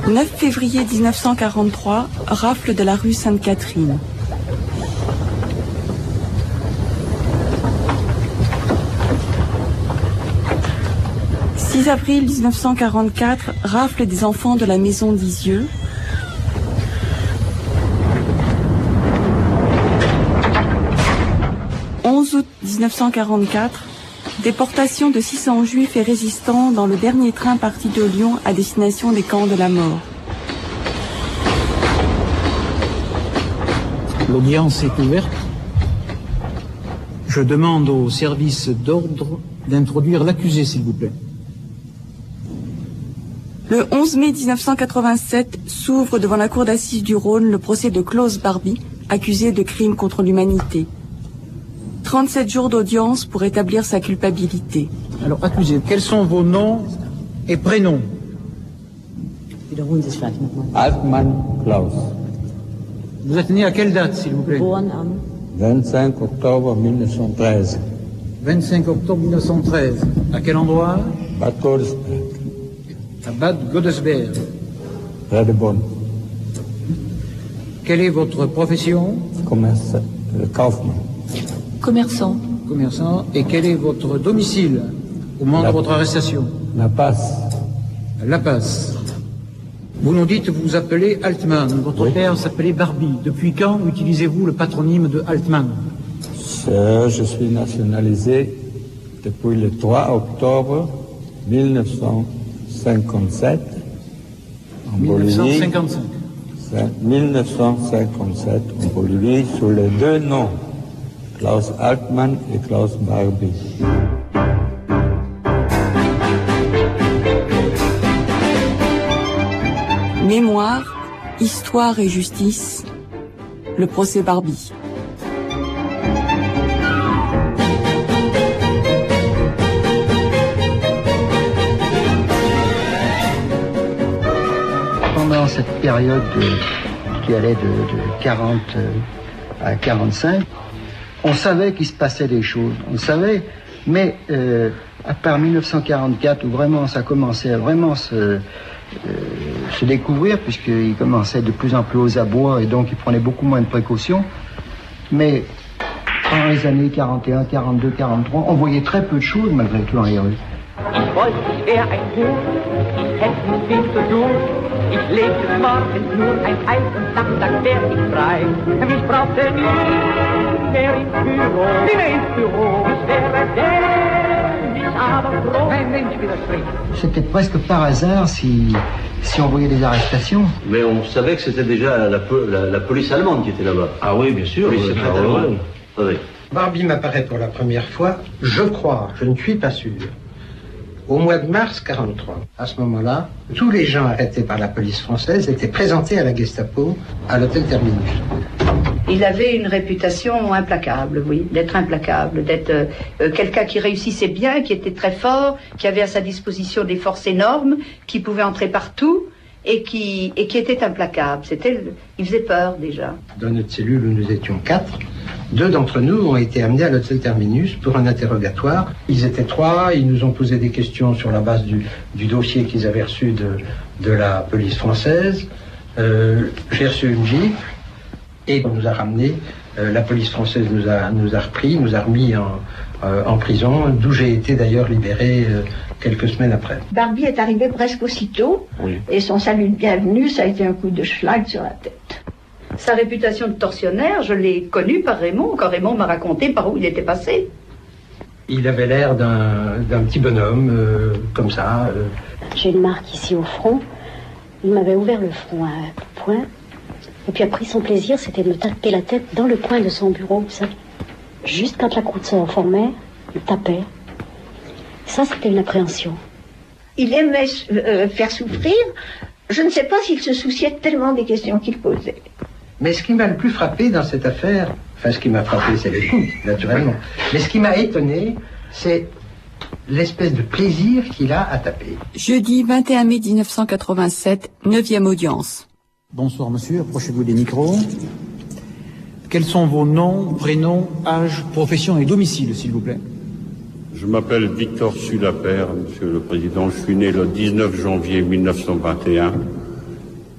9 février 1943, rafle de la rue Sainte-Catherine. « 6 avril 1944, rafle des enfants de la maison d'Isieux. » 11 août 1944, déportation de 600 juifs et résistants dans le dernier train parti de Lyon à destination des camps de la mort. L'audience est ouverte. Je demande au service d'ordre d'introduire l'accusé, s'il vous plaît. Le 11 mai 1987 s'ouvre devant la cour d'assises du Rhône le procès de Klaus Barbie, accusé de crimes contre l'humanité. 37 jours d'audience pour établir sa culpabilité. Alors, accusé, quels sont vos noms et prénoms? Altmann Klaus. Vous êtes né à quelle date, s'il vous plaît? 25 octobre 1913. 25 octobre 1913. À quel endroit? Bad Godesberg. À Bad Godesberg. Près de Bonn. Quelle est votre profession? Kaufmann. Commerçant. Commerçant. Et quel est votre domicile au moment de votre arrestation? La Passe. La Passe. Vous nous dites vous vous appelez Altmann. Votre père s'appelait Barbie. Depuis quand utilisez-vous le patronyme de Altmann? Je suis nationalisé depuis le 3 octobre 1957 en 1955. 1957 en Bolivie sous les deux noms, Klaus Altmann et Klaus Barbie. Mémoire, histoire et justice. Le procès Barbie. Pendant cette période qui allait de 40 à 45, on savait qu'il se passait des choses, on le savait, mais à part 1944 où vraiment ça commençait à vraiment se découvrir, puisqu'il commençait de plus en plus aux abois et donc il prenait beaucoup moins de précautions, mais pendant les années 41, 42, 43, on voyait très peu de choses malgré tout dans les rues. Ich lebte morgens nur ein Eis und Samstag wär ich frei. Ich brauchte nie mehr ins Büro, Ich wäre der, ich aber froh, ein Mensch widerspricht. C'était presque par hasard si on voyait des arrestations. Mais on savait que c'était déjà la police allemande qui était là-bas. Ah oui, bien sûr. Oui, c'est très allemande. Oui. Barbie m'apparaît pour la première fois, je crois, je ne suis pas sûr, au mois de mars 43. À ce moment-là, tous les gens arrêtés par la police française étaient présentés à la Gestapo à l'hôtel Terminus. Il avait une réputation implacable, oui, d'être implacable, d'être quelqu'un qui réussissait bien, qui était très fort, qui avait à sa disposition des forces énormes, qui pouvait entrer partout et qui était implacable. Il faisait peur déjà. Dans notre cellule où nous étions 4, 2 d'entre nous ont été amenés à l'hôtel Terminus pour un interrogatoire. Ils étaient 3, ils nous ont posé des questions sur la base du dossier qu'ils avaient reçu de la police française. J'ai reçu une gifle et on nous a ramenés. La police française nous a repris, nous a remis en prison, d'où j'ai été d'ailleurs libéré quelques semaines après. Barbie est arrivé presque aussitôt, oui. Et son salut de bienvenue, ça a été un coup de schlag sur la tête. Sa réputation de tortionnaire, je l'ai connue par Raymond, quand Raymond m'a raconté par où il était passé. Il avait l'air d'un petit bonhomme, comme ça. J'ai une marque ici au front. Il m'avait ouvert le front à un point, et puis a pris son plaisir, c'était de me taper la tête dans le coin de son bureau, vous savez. Juste quand la croûte se reformait, il tapait. Ça, c'était une appréhension. Il aimait faire souffrir. Je ne sais pas s'il se souciait tellement des questions qu'il posait. Mais ce qui m'a le plus frappé dans cette affaire, enfin ce qui m'a frappé c'est l'écoute, naturellement, mais ce qui m'a étonné, c'est l'espèce de plaisir qu'il a à taper. Jeudi 21 mai 1987, 9e audience. Bonsoir monsieur, approchez-vous des micros. Quels sont vos noms, prénoms, âge, profession et domicile, s'il vous plaît? Je m'appelle Victor Sulapère, Monsieur le Président. Je suis né le 19 janvier 1921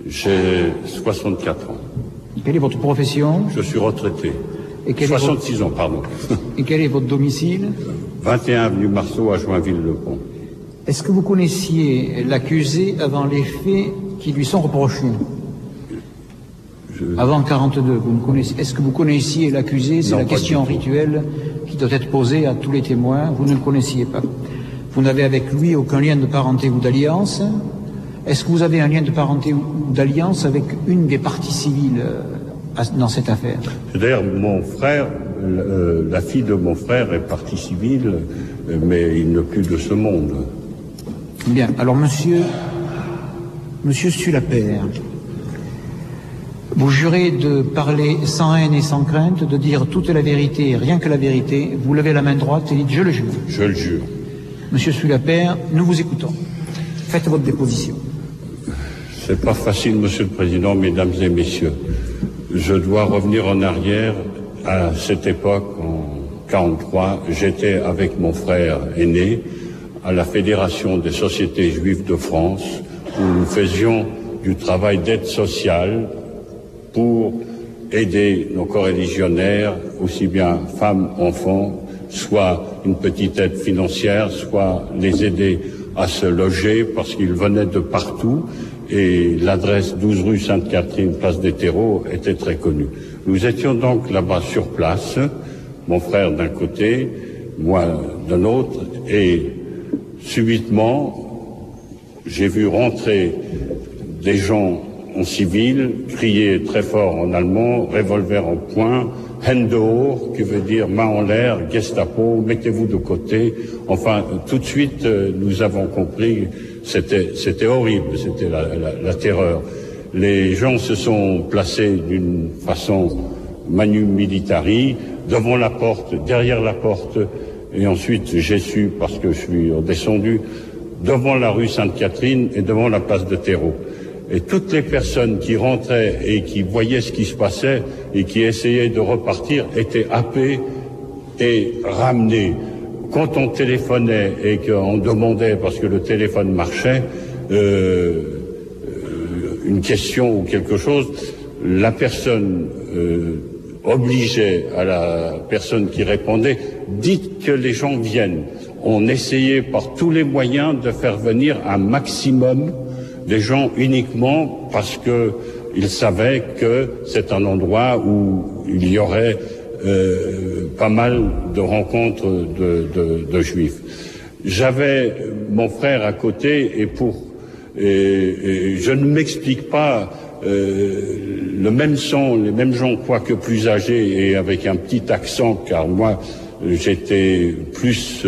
J'ai 64 ans. Quelle est votre profession? Je suis retraité. Et 66 ans, pardon. Et quel est votre domicile? 21 avenue Marceau à Joinville-le-Pont. Est-ce que vous connaissiez l'accusé avant les faits qui lui sont reprochés? Avant 42, est-ce que vous connaissiez l'accusé? C'est la question rituelle qui doit être posée à tous les témoins. Vous ne le connaissiez pas. Vous n'avez avec lui aucun lien de parenté ou d'alliance. Est-ce que vous avez un lien de parenté ou d'alliance avec une des parties civiles dans cette affaire? D'ailleurs, mon frère, la fille de mon frère est partie civile, mais il n'est plus de ce monde. Bien, alors monsieur Sulapère, vous jurez de parler sans haine et sans crainte, de dire toute la vérité, rien que la vérité. Vous levez la main droite et dites « je le jure ». Je le jure. Monsieur Sulapère, nous vous écoutons. Faites votre déposition. C'est pas facile, Monsieur le Président, Mesdames et Messieurs. Je dois revenir en arrière. À cette époque, en 1943, j'étais avec mon frère aîné à la Fédération des sociétés juives de France, où nous faisions du travail d'aide sociale pour aider nos coreligionnaires, aussi bien femmes, enfants, soit une petite aide financière, soit les aider à se loger parce qu'ils venaient de partout et l'adresse 12 rue Sainte-Catherine, place des Terreaux, était très connue. Nous étions donc là-bas sur place, mon frère d'un côté, moi d'un autre, et subitement, j'ai vu rentrer des gens en civil, crier très fort en allemand, revolver en poing, Hände hoch, qui veut dire main en l'air, Gestapo, mettez-vous de côté. Enfin, tout de suite, nous avons compris, c'était horrible, c'était la terreur. Les gens se sont placés d'une façon manu militari, devant la porte, derrière la porte, et ensuite j'ai su, parce que je suis redescendu, devant la rue Sainte-Catherine et devant la place de Terreau. Et toutes les personnes qui rentraient et qui voyaient ce qui se passait et qui essayaient de repartir étaient happées et ramenées. Quand on téléphonait et qu'on demandait, parce que le téléphone marchait, une question ou quelque chose, la personne obligeait à la personne qui répondait, dites que les gens viennent. On essayait par tous les moyens de faire venir un maximum des gens uniquement parce que ils savaient que c'est un endroit où il y aurait pas mal de rencontres de juifs. J'avais mon frère à côté et je ne m'explique pas le même son, les mêmes gens quoique plus âgés et avec un petit accent, car moi j'étais plus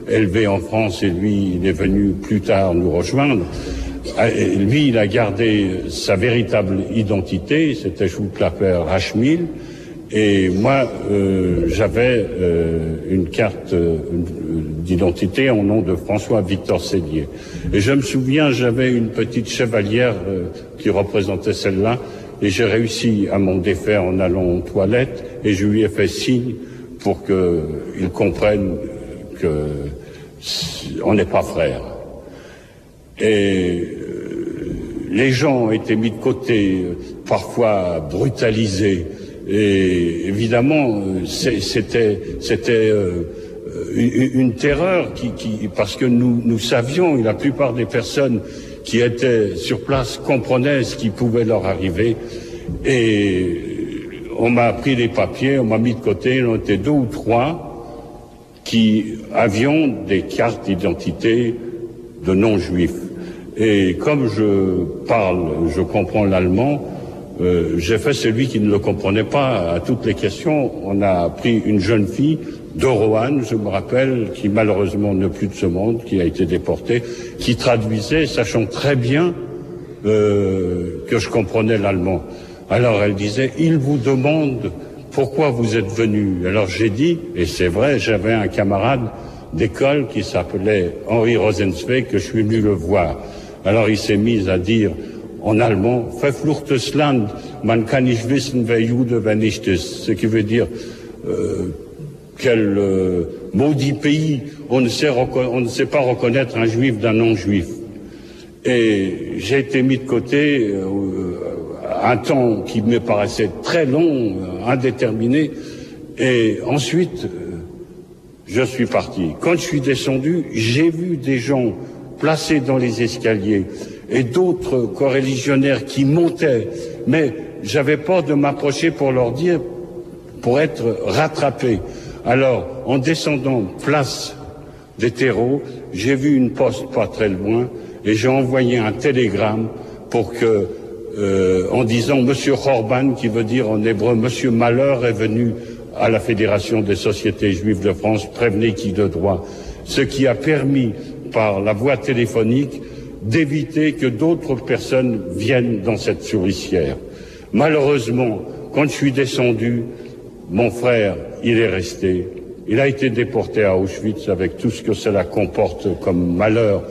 élevé en France et lui il est venu plus tard nous rejoindre. Lui, il a gardé sa véritable identité, c'était Sulapère Rachmil, et moi, j'avais une carte d'identité au nom de François-Victor Sélier. Et je me souviens, j'avais une petite chevalière qui représentait celle-là, et j'ai réussi à m'en défaire en allant aux toilettes, et je lui ai fait signe pour qu'il comprenne qu'on n'est pas frères. Et les gens ont été mis de côté, parfois brutalisés. Et évidemment, c'était une terreur parce que nous savions, et la plupart des personnes qui étaient sur place comprenaient ce qui pouvait leur arriver. Et on m'a pris les papiers, on m'a mis de côté, on était 2 ou 3 qui avions des cartes d'identité de non-juifs. Et comme je comprends l'allemand, j'ai fait celui qui ne le comprenait pas à toutes les questions. On a pris une jeune fille de Roanne, je me rappelle, qui malheureusement n'est plus de ce monde, qui a été déportée, qui traduisait, sachant très bien que je comprenais l'allemand. Alors elle disait, il vous demande pourquoi vous êtes venu. Alors j'ai dit, et c'est vrai, j'avais un camarade d'école qui s'appelait Henri Rosenzweig, que je suis venu le voir. Alors il s'est mis à dire en allemand, Verfluchtes Land, man kann nicht wissen, wer Jude, wer nicht ist. Ce qui veut dire, quel maudit pays, on ne sait pas reconnaître un juif d'un non-juif. Et j'ai été mis de côté un temps qui me paraissait très long, indéterminé, et ensuite je suis parti. Quand je suis descendu, j'ai vu des gens placés dans les escaliers et d'autres coreligionnaires qui montaient, mais j'avais peur de m'approcher pour leur dire, pour être rattrapé. Alors, en descendant place des terreaux, j'ai vu une poste pas très loin et j'ai envoyé un télégramme pour que, en disant Monsieur Khorban, qui veut dire en hébreu Monsieur Malheur est venu à la Fédération des sociétés juives de France, prévenez qui de droit, ce qui a permis par la voie téléphonique d'éviter que d'autres personnes viennent dans cette souricière. Malheureusement, quand je suis descendu, mon frère, il est resté. Il a été déporté à Auschwitz avec tout ce que cela comporte comme malheur.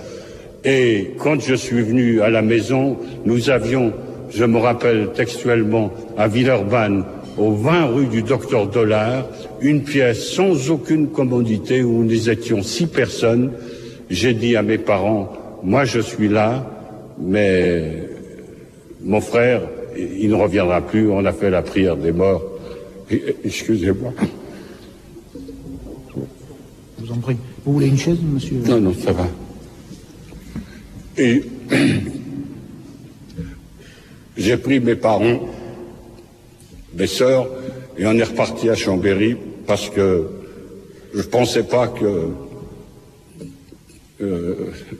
Et quand je suis venu à la maison, nous avions, je me rappelle textuellement, à Villeurbanne, au 20 rue du Docteur Dollard, une pièce sans aucune commodité où nous étions 6 personnes. J'ai dit à mes parents, moi je suis là, mais mon frère, il ne reviendra plus. On a fait la prière des morts. Excusez-moi. Je vous en prie. Vous voulez une chaise, monsieur? Non, non, ça va. Et j'ai pris mes parents, mes sœurs, et on est reparti à Chambéry parce que je ne pensais pas que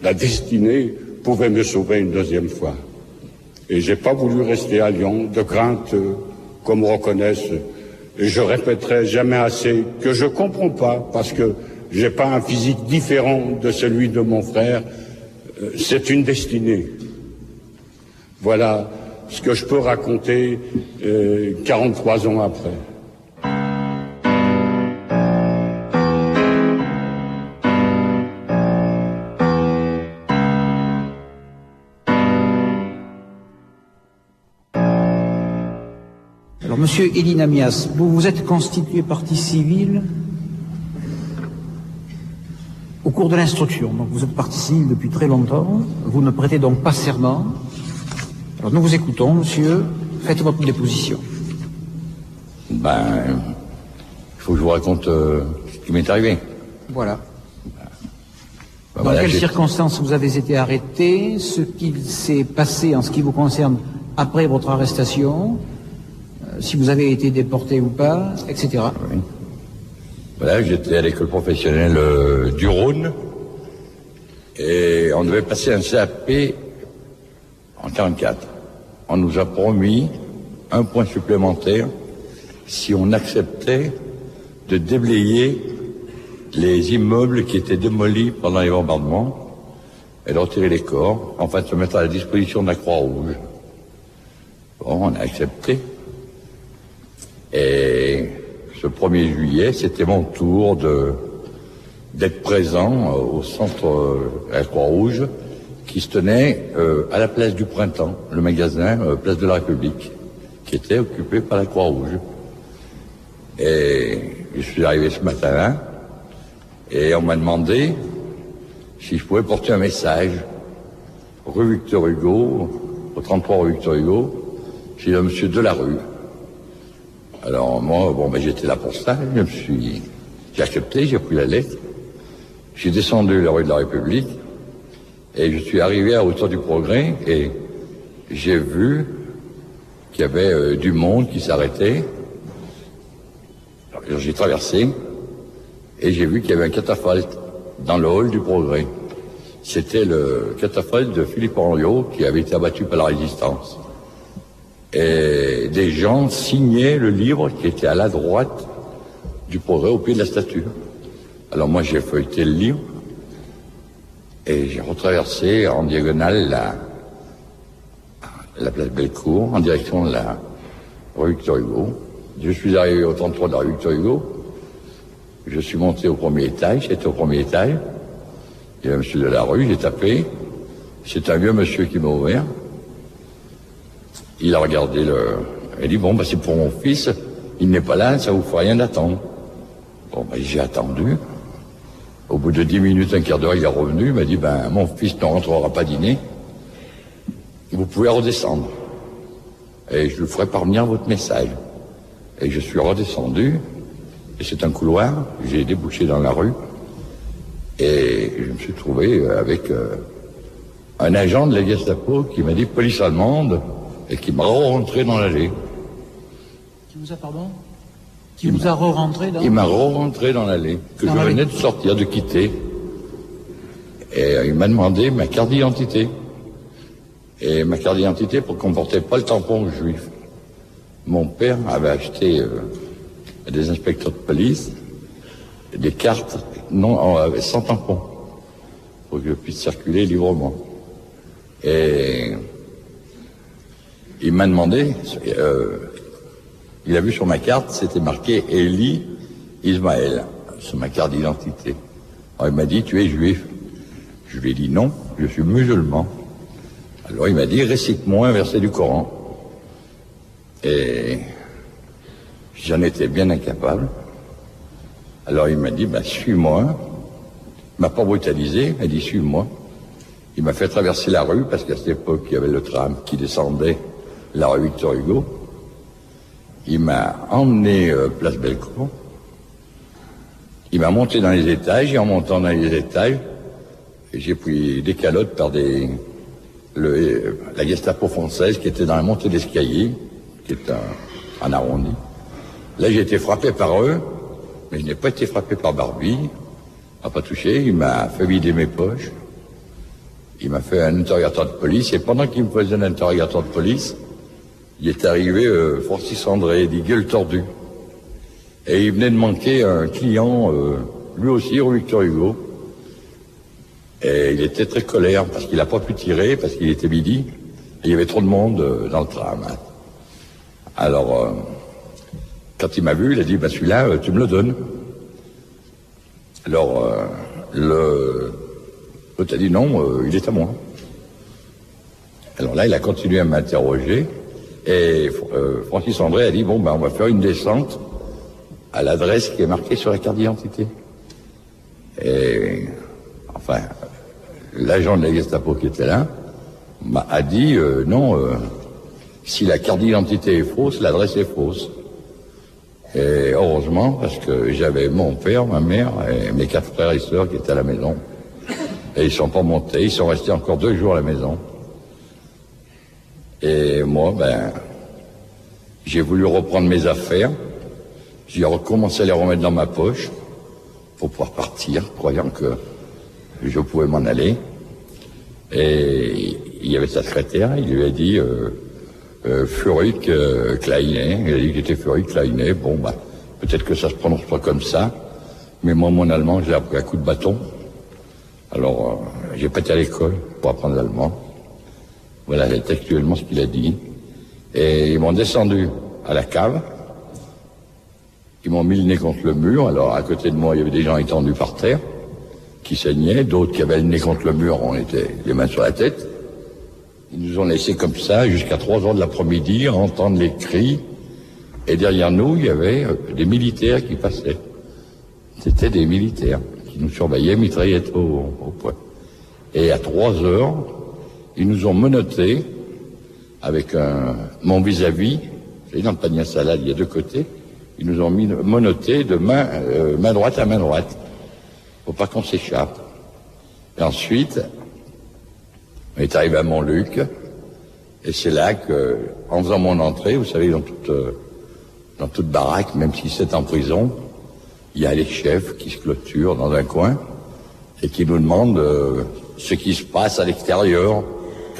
la destinée pouvait me sauver une deuxième fois. Et j'ai pas voulu rester à Lyon de crainte qu'on me reconnaisse. Et je répéterai jamais assez que je comprends pas parce que j'ai pas un physique différent de celui de mon frère. C'est une destinée. Voilà ce que je peux raconter 43 ans après. Alors, monsieur Elie Namias, vous vous êtes constitué partie civile au cours de l'instruction. Donc, vous êtes partie civile depuis très longtemps. Vous ne prêtez donc pas serment. Alors, nous vous écoutons, monsieur. Faites votre déposition. Ben, il faut que je vous raconte ce qui m'est arrivé. Voilà. Ben, dans quelles circonstances vous avez été arrêté, ce qu'il s'est passé en ce qui vous concerne après votre arrestation, si vous avez été déporté ou pas, etc. Oui. Voilà, j'étais à l'école professionnelle du Rhône et on devait passer un CAP en 44. On nous a promis un point supplémentaire si on acceptait de déblayer les immeubles qui étaient démolis pendant les bombardements et de retirer les corps, enfin de se mettre à la disposition de la Croix-Rouge. Bon, on a accepté. Et ce 1er juillet, c'était mon tour d'être présent au centre de la Croix-Rouge qui se tenait à la place du Printemps, le magasin place de la République, qui était occupé par la Croix-Rouge. Et je suis arrivé ce matin-là et on m'a demandé si je pouvais porter un message rue Victor Hugo, au 33 rue Victor Hugo, chez le monsieur Delarue. Alors moi, bon, ben, j'étais là pour ça, j'ai accepté, j'ai pris la lettre, j'ai descendu la rue de la République et je suis arrivé à hauteur du Progrès et j'ai vu qu'il y avait du monde qui s'arrêtait. Alors j'ai traversé et j'ai vu qu'il y avait un catafalque dans le hall du Progrès. C'était le catafalque de Philippe Henriot qui avait été abattu par la Résistance. Et des gens signaient le livre qui était à la droite du Progrès au pied de la statue. Alors moi j'ai feuilleté le livre et j'ai retraversé en diagonale la place Bellecour en direction de la rue Victor Hugo. Je suis arrivé au 33 de la rue Victor Hugo. Je suis monté au premier étage, j'étais au premier étage. Il y avait un monsieur de la rue, j'ai tapé. C'est un vieux monsieur qui m'a ouvert. Il a regardé il dit, bon, bah, c'est pour mon fils, il n'est pas là, ça vous fait rien d'attendre. Bon, bah, j'ai attendu. Au bout de 10 minutes, un quart d'heure, il est revenu, il m'a dit, ben, mon fils ne rentrera pas dîner. vous pouvez redescendre. Et je le ferai parvenir votre message. Et je suis redescendu, et c'est un couloir, j'ai débouché dans la rue, et je me suis trouvé avec un agent de la Gestapo qui m'a dit police allemande, et qui m'a re-rentré dans l'allée. Qui vous a, pardon? Qui vous a re-rentré dans? Il m'a re-rentré dans l'allée, que je venais de sortir, de quitter. Et il m'a demandé ma carte d'identité. Et ma carte d'identité ne comportait pas le tampon juif. Mon père avait acheté à des inspecteurs de police des cartes sans tampon pour que je puisse circuler librement. Et il m'a demandé, il a vu sur ma carte, c'était marqué Eli Ismaël, sur ma carte d'identité. Alors il m'a dit, tu es juif? Je lui ai dit non, je suis musulman. Alors il m'a dit, récite-moi un verset du Coran. Et j'en étais bien incapable. Alors il m'a dit, suis-moi. Il m'a pas brutalisé, il m'a dit, suis-moi. Il m'a fait traverser la rue, parce qu'à cette époque, il y avait le tram qui descendait la rue Victor Hugo. Il m'a emmené place Bellecour. Il m'a monté dans les étages, et en montant dans les étages, j'ai pris des calottes par la Gestapo française qui était dans la montée d'escalier, qui est un arrondi. Là, j'ai été frappé par eux, mais je n'ai pas été frappé par Barbie. Il m'a pas touché, il m'a fait vider mes poches. Il m'a fait un interrogatoire de police, et pendant qu'il me faisait un interrogatoire de police, il est arrivé Francis André, dit gueule tordue. Et il venait de manquer un client, lui aussi, au Victor Hugo. Et il était très colère, parce qu'il n'a pas pu tirer, parce qu'il était midi, et il y avait trop de monde dans le tram. Alors, quand il m'a vu, il a dit, celui-là, tu me le donnes. Alors, l'autre a dit, non, il est à moi. Alors là, il a continué à m'interroger, et Francis André a dit, on va faire une descente à l'adresse qui est marquée sur la carte d'identité. Et, enfin, l'agent de la Gestapo qui était là a dit, non, si la carte d'identité est fausse, l'adresse est fausse. Et heureusement, parce que j'avais mon père, ma mère et mes 4 frères et sœurs qui étaient à la maison. Et ils sont pas montés, ils sont restés encore 2 jours à la maison. Et moi, j'ai voulu reprendre mes affaires. J'ai recommencé à les remettre dans ma poche pour pouvoir partir, croyant que je pouvais m'en aller. Et il y avait sa secrétaire, il lui a dit Furic Kleinet. Il a dit qu'il était Furic Kleinet. Peut-être que ça se prononce pas comme ça, mais moi, mon allemand, je l'ai appris à coups de bâton. Alors, j'ai pas été à l'école pour apprendre l'allemand. Voilà, c'est textuellement ce qu'il a dit. Et ils m'ont descendu à la cave. Ils m'ont mis le nez contre le mur. Alors, à côté de moi, il y avait des gens étendus par terre, qui saignaient. D'autres qui avaient le nez contre le mur, on était les mains sur la tête. Ils nous ont laissés comme ça jusqu'à 3 heures de l'après-midi, à entendre les cris. Et derrière nous, il y avait des militaires qui passaient. C'était des militaires qui nous surveillaient, mitraillettes au poing. Et à 3 heures, ils nous ont menottés avec mon vis-à-vis. Vous savez, dans le panier à salade, il y a 2 côtés. Ils nous ont menottés de main droite à main droite. Faut pas qu'on s'échappe. Et ensuite, on est arrivé à Montluc. Et c'est là que, en faisant mon entrée, vous savez, dans toute baraque, même si c'est en prison, il y a les chefs qui se clôturent dans un coin et qui nous demandent ce qui se passe à l'extérieur.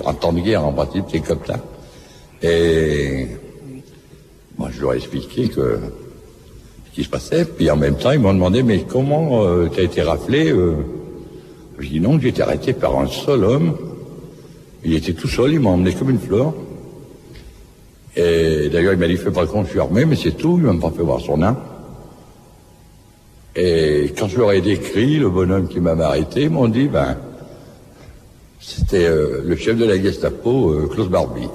En temps de guerre, en pratique, c'est comme ça. Et moi, je leur ai expliqué ce qui se passait. Puis en même temps, ils m'ont demandé, mais comment t'as été raflé Je dis non, j'ai été arrêté par un seul homme. Il était tout seul, il m'a emmené comme une fleur. Et d'ailleurs, il m'a dit, fais pas le con, je suis armé, mais c'est tout, il m'a même pas fait voir son arme. Et quand je leur ai décrit le bonhomme qui m'avait arrêté, ils m'ont dit, c'était le chef de la Gestapo, Klaus Barbie.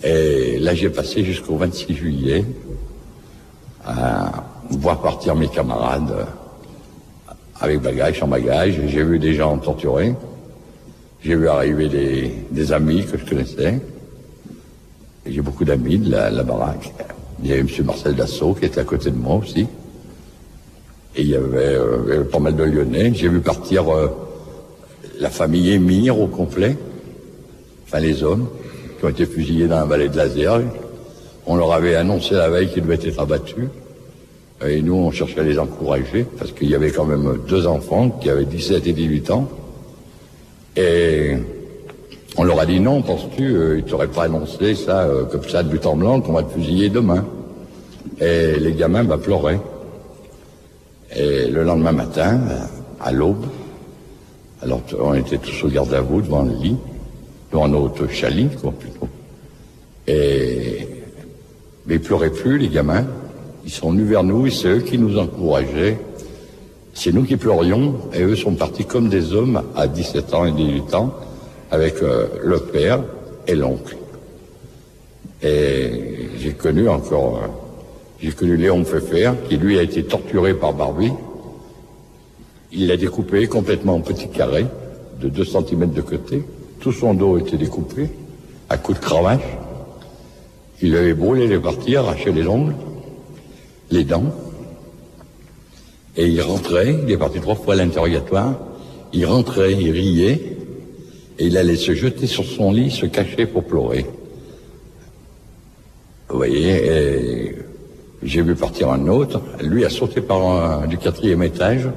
Et là, j'ai passé jusqu'au 26 juillet à voir partir mes camarades avec bagage, sans bagage. J'ai vu des gens torturés. J'ai vu arriver des amis que je connaissais. J'ai beaucoup d'amis de la baraque. Il y avait M. Marcel Dassault qui était à côté de moi aussi. Et il y avait pas mal de Lyonnais. J'ai vu partir la famille Émir au complet. Enfin, les hommes qui ont été fusillés dans la vallée de la Zergue. On leur avait annoncé la veille qu'ils devaient être abattus. Et nous, on cherchait à les encourager, parce qu'il y avait quand même 2 enfants qui avaient 17 et 18 ans. Et on leur a dit non, penses-tu, ils t'auraient pas annoncé ça, comme ça, de but en blanc, qu'on va te fusiller demain. Et les gamins pleuraient. Et le lendemain matin, à l'aube, alors on était tous au garde à vous devant le lit, devant notre chalit, quoi, plutôt. Mais ils pleuraient plus, les gamins. Ils sont venus vers nous, et c'est eux qui nous encourageaient. C'est nous qui pleurions, et eux sont partis comme des hommes à 17 ans et 18 ans, avec le père et l'oncle. Et j'ai connu Léon Pfeffer, qui lui a été torturé par Barbie. Il l'a découpé complètement en petits carrés, de 2 cm de côté. Tout son dos était découpé, à coups de cravache. Il avait brûlé les parties, arraché les ongles, les dents. Et il rentrait, il est parti 3 fois à l'interrogatoire. Il rentrait, il riait, et il allait se jeter sur son lit, se cacher pour pleurer. Vous voyez, et j'ai vu partir un autre. Lui a sauté du 4e étage,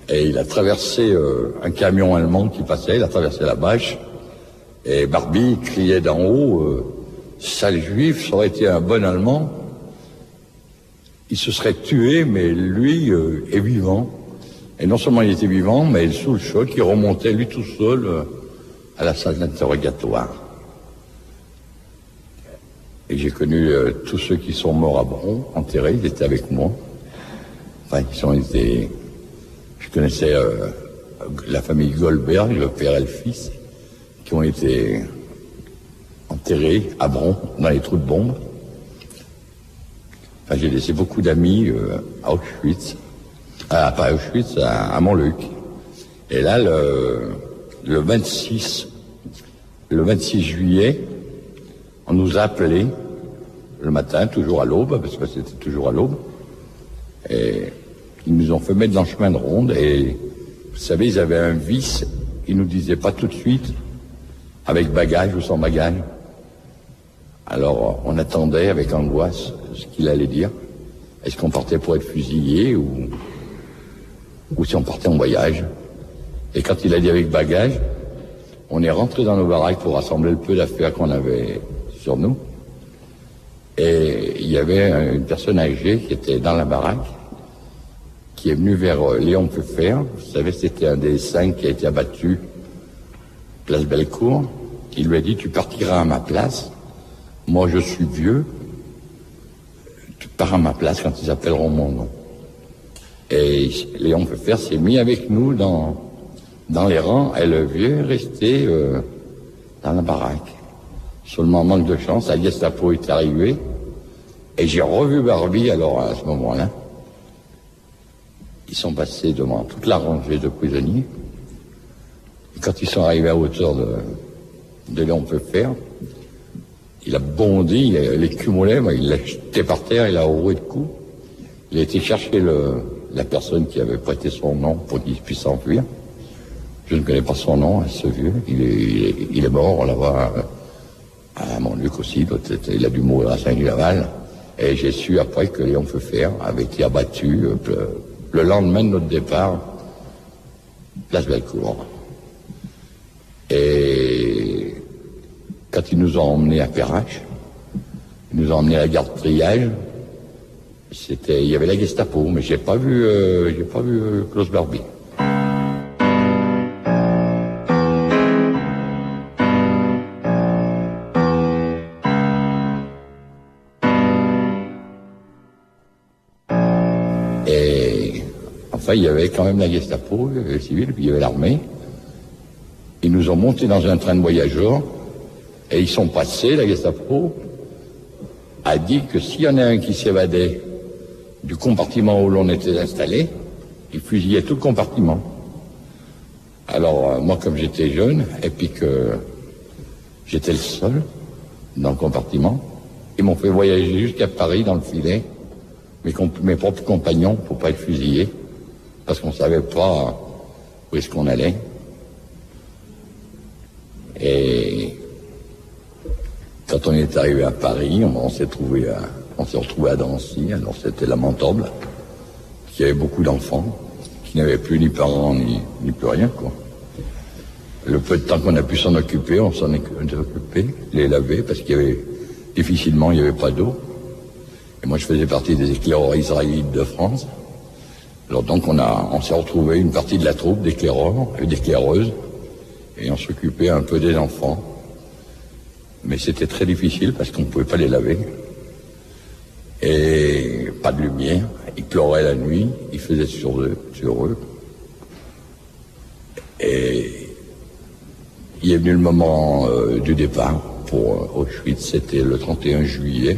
et il a traversé un camion allemand qui passait, il a traversé la bâche, et Barbie criait d'en haut, sale juif, ça aurait été un bon Allemand. Il se serait tué, mais lui est vivant. Et non seulement il était vivant, mais sous le choc, il remontait lui tout seul à la salle d'interrogatoire. Et j'ai connu tous ceux qui sont morts à Bron, enterrés, ils étaient avec moi. Enfin, je connaissais la famille Goldberg, le père et le fils, qui ont été enterrés à Bron, dans les trous de bombes. Enfin, j'ai laissé beaucoup d'amis à Auschwitz, pas à Auschwitz, à Montluc. Et là, le 26 juillet, on nous a appelés le matin, toujours à l'aube, parce que c'était toujours à l'aube. Et ils nous ont fait mettre dans le chemin de ronde. Et vous savez, ils avaient un vice. Ils nous disaient pas tout de suite, avec bagage ou sans bagage. Alors, on attendait avec angoisse ce qu'il allait dire. Est-ce qu'on partait pour être fusillé ou si on partait en voyage? Et quand il a dit avec bagage, on est rentré dans nos baraques pour rassembler le peu d'affaires qu'on avait sur nous. Et il y avait une personne âgée qui était dans la baraque, qui est venue vers Léon Pfeffer. Vous savez, c'était un des 5 qui a été abattu, place Bellecour. Il lui a dit, tu partiras à ma place. Moi, je suis vieux. Tu pars à ma place quand ils appelleront mon nom. Et Léon Pfeffer s'est mis avec nous dans les rangs, et le vieux est resté dans la baraque. Seulement, manque de chance, la Gestapo est arrivée, et j'ai revu Barbie, alors à ce moment-là. Ils sont passés devant toute la rangée de prisonniers. Et quand ils sont arrivés à hauteur de Léon Pfeffer, il a bondi, les cumulets, il l'a jeté par terre, il a roulé de coups. Il a été chercher la personne qui avait prêté son nom pour qu'il puisse s'enfuir. Je ne connais pas son nom, ce vieux. Il est mort là-bas à Montluc aussi. Il a dû mourir à Saint-Laval. Et j'ai su après que Léon Pfeffer avait été abattu le lendemain de notre départ, place Bellecour. Et quand ils nous ont emmenés à Perrache, ils nous ont emmenés à la gare de triage. Il y avait la Gestapo, mais j'ai pas vu Klaus Barbie. Et enfin, il y avait quand même la Gestapo, le civil, puis il y avait l'armée. Ils nous ont montés dans un train de voyageurs, et ils sont passés, la Gestapo a dit que s'il y en a un qui s'évadait du compartiment où l'on était installé, il fusillait tout le compartiment. Alors, moi, comme j'étais jeune, et puis que j'étais le seul dans le compartiment, ils m'ont fait voyager jusqu'à Paris dans le filet, mes propres compagnons, pour pas être fusillés, parce qu'on savait pas où est-ce qu'on allait. Et quand on est arrivé à Paris, on s'est retrouvé à Drancy, alors c'était lamentable, qu'il y avait beaucoup d'enfants, qui n'avaient plus ni parents, ni plus rien, quoi. Le peu de temps qu'on a pu s'en occuper, on s'en est occupé, les laver, parce qu'il y avait, difficilement, il n'y avait pas d'eau. Et moi, je faisais partie des éclaireurs israélites de France. Alors donc, on s'est retrouvé une partie de la troupe d'éclaireurs et d'éclaireuses, et on s'occupait un peu des enfants. Mais c'était très difficile parce qu'on ne pouvait pas les laver. Et pas de lumière, il pleurait la nuit, il faisait sur eux. Et il est venu le moment du départ pour Auschwitz, c'était le 31 juillet.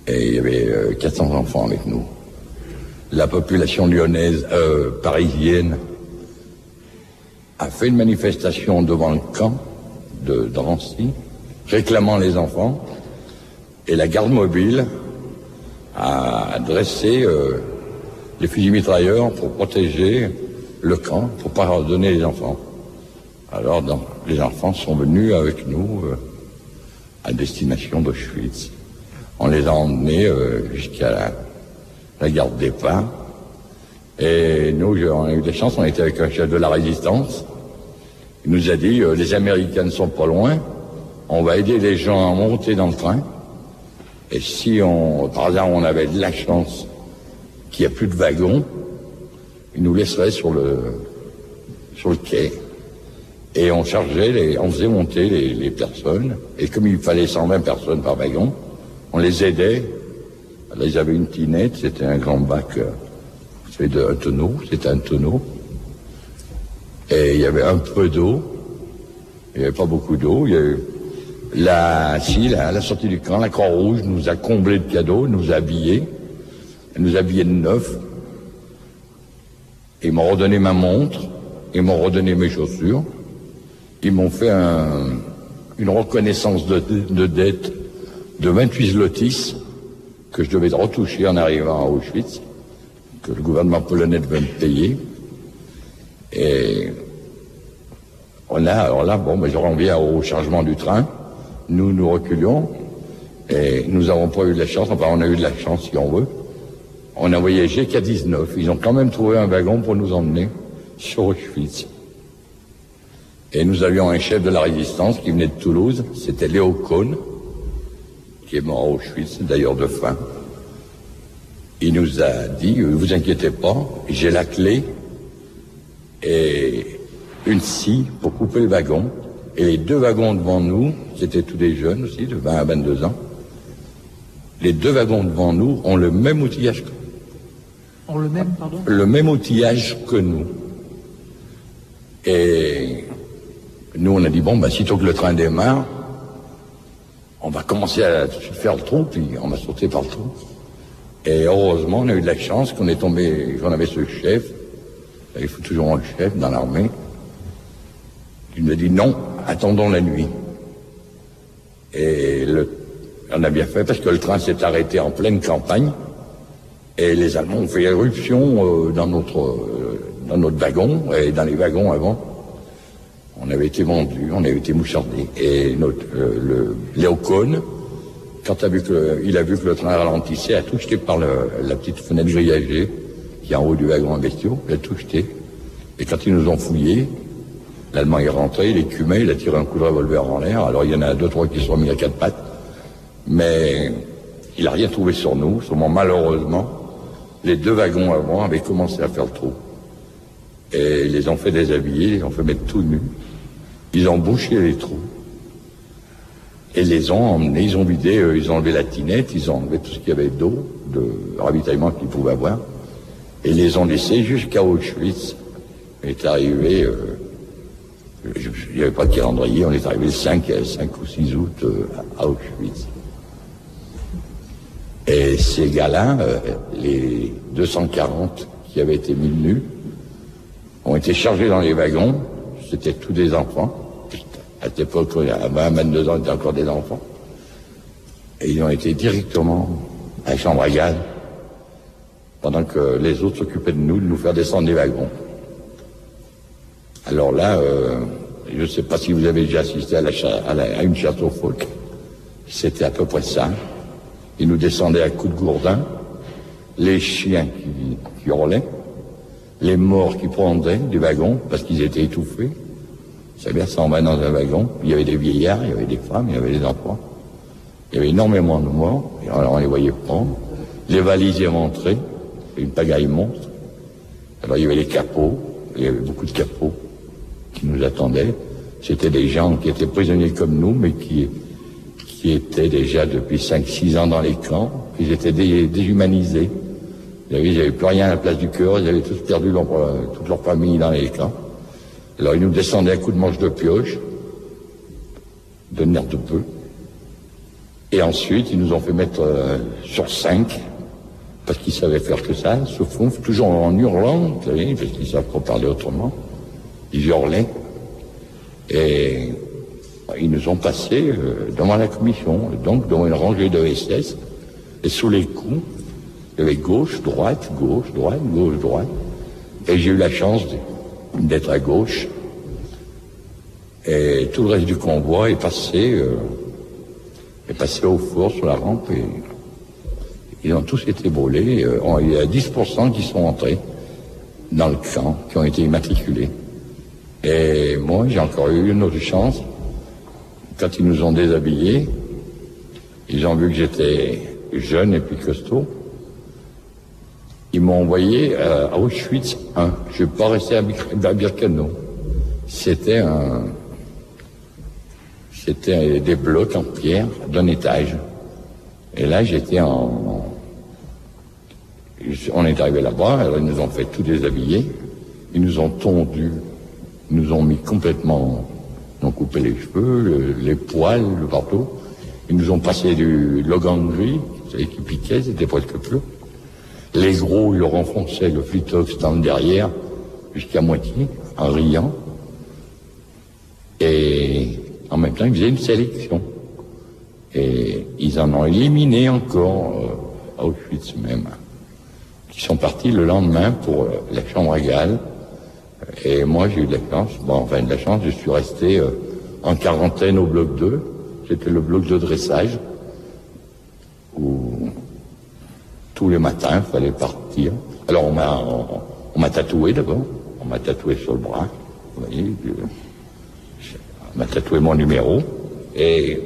Et il y avait 400 enfants avec nous. La population lyonnaise, parisienne, a fait une manifestation devant le camp de Drancy, réclamant les enfants, et la garde mobile a dressé les fusils mitrailleurs pour protéger le camp, pour pas leur donner les enfants. Alors les enfants sont venus avec nous à destination d'Auschwitz. On les a emmenés jusqu'à la gare de départ. Et nous, on a eu de la chance, on était avec un chef de la résistance. Il nous a dit, les Américains ne sont pas loin, on va aider les gens à monter dans le train. Et si par hasard on avait de la chance qu'il n'y a plus de wagons, ils nous laisseraient sur le quai. Et on on faisait monter les personnes. Et comme il fallait 120 personnes par wagon, on les aidait. Alors, ils avaient une tinette, c'était un grand bac, c'était un tonneau. Et il y avait un peu d'eau. Il n'y avait pas beaucoup d'eau. Il y avait à la sortie du camp, la Croix-Rouge nous a comblés de cadeaux, nous a habillés. Elle nous a habillés de neuf. Ils m'ont redonné ma montre. Ils m'ont redonné mes chaussures. Ils m'ont fait une reconnaissance de dette de 28 zlotys que je devais retoucher en arrivant à Auschwitz, que le gouvernement polonais devait me payer. Et je reviens au chargement du train. Nous reculions et nous n'avons pas eu de la chance. Enfin, on a eu de la chance, si on veut. On a voyagé qu'à 19. Ils ont quand même trouvé un wagon pour nous emmener sur Auschwitz. Et nous avions un chef de la résistance qui venait de Toulouse. C'était Léo Kohn, qui est mort à Auschwitz, d'ailleurs de faim. Il nous a dit, ne vous inquiétez pas, j'ai la clé et une scie pour couper le wagon. Et les deux wagons devant nous, c'était tous des jeunes aussi, de 20 à 22 ans, les deux wagons devant nous ont le même outillage que nous. Ont le même, pardon ? Le même outillage que nous. Et nous, on a dit, sitôt que le train démarre, on va commencer à faire le trou, puis on va sauter par le trou. Et heureusement, on a eu de la chance qu'on avait ce chef, il faut toujours un chef dans l'armée, qui nous a dit non, attendons la nuit. Et on a bien fait parce que le train s'est arrêté en pleine campagne, et les Allemands ont fait éruption dans notre wagon, et dans les wagons avant. On avait été vendus, on avait été mouchardés. Et Léo Kohn, quand il a vu que le train ralentissait, a tout jeté par la petite fenêtre grillagée qui est en haut du wagon à bestiaux, il a tout jeté. Et quand ils nous ont fouillés, l'Allemand est rentré, il écumait, il a tiré un coup de revolver en l'air. Alors il y en a 2-3 qui se sont mis à 4 pattes. Mais il n'a rien trouvé sur nous. Seulement malheureusement, les deux wagons avant avaient commencé à faire le trou. Et ils les ont fait déshabiller, ils les ont fait mettre tout nus. Ils ont bouché les trous. Et les ont emmenés, ils ont vidé, ils ont enlevé la tinette, ils ont enlevé tout ce qu'il y avait d'eau, de ravitaillement qu'ils pouvaient avoir. Et les ont laissés jusqu'à Auschwitz. On est arrivé, il n'y avait pas de calendrier, on est arrivé le 5 ou 6 août à Auschwitz. Et ces gars-là, les 240 qui avaient été mis nus, ont été chargés dans les wagons. C'était tous des enfants. À cette époque, à 22 ans, ils étaient encore des enfants. Et ils ont été directement à la chambre à gaz, pendant que les autres s'occupaient de nous faire descendre des wagons. Alors là, je ne sais pas si vous avez déjà assisté à une chasse aux phoques. C'était à peu près ça. Ils nous descendaient à coups de gourdin, les chiens qui hurlaient, les morts qui prendaient du wagon parce qu'ils étaient étouffés. Ça veut dire, ça en va dans un wagon. Il y avait des vieillards, il y avait des femmes, il y avait des enfants. Il y avait énormément de morts. Et alors on les voyait prendre. Les valises rentraient, une pagaille monstre. Alors il y avait les capots, il y avait beaucoup de capots qui nous attendaient. C'était des gens qui étaient prisonniers comme nous, mais qui étaient déjà depuis 5-6 ans dans les camps. Ils étaient déshumanisés. Ils n'avaient plus rien à la place du cœur, ils avaient tous perdu toute leur famille dans les camps. Alors ils nous descendaient à coups de manche de pioche, de nerfs de peu. Et ensuite, ils nous ont fait mettre sur 5, parce qu'ils savaient faire que ça, se font toujours en hurlant, vous savez, parce qu'ils savent pas parler autrement. Ils hurlaient. Et ils nous ont passés devant la commission, donc devant une rangée de SS, et sous les coups, il y avait gauche, droite, gauche, droite, gauche, droite. Et j'ai eu la chance d'être à gauche. Et tout le reste du convoi est passé au four sur la rampe et ils ont tous été brûlés. Il y a 10% qui sont entrés dans le camp, qui ont été immatriculés. Et moi, j'ai encore eu une autre chance. Quand ils nous ont déshabillés, ils ont vu que j'étais jeune et puis costaud. Ils m'ont envoyé à Auschwitz 1. Je ne vais pas rester à Birkenau. C'était des blocs en pierre d'un étage. Et là, on est arrivé là-bas, alors ils nous ont fait tout déshabiller. Ils nous ont tondus, ils nous ont mis complètement, ils ont coupé les cheveux, les poils, le partout. Ils nous ont passé du logan gris, vous savez, qui piquait, c'était presque plus. Les gros, ils leur enfonçaient le flitox dans le derrière, jusqu'à moitié, en riant. Et en même temps, ils faisaient une sélection. Et ils en ont éliminé encore à Auschwitz même. Ils sont partis le lendemain pour la chambre à gaz. Et moi, j'ai eu de la chance. Je suis resté en quarantaine au bloc 2. C'était le bloc de dressage, où tous les matins, il fallait partir. Alors, on m'a tatoué d'abord. On m'a tatoué sur le bras. Vous voyez, on m'a tatoué mon numéro. Et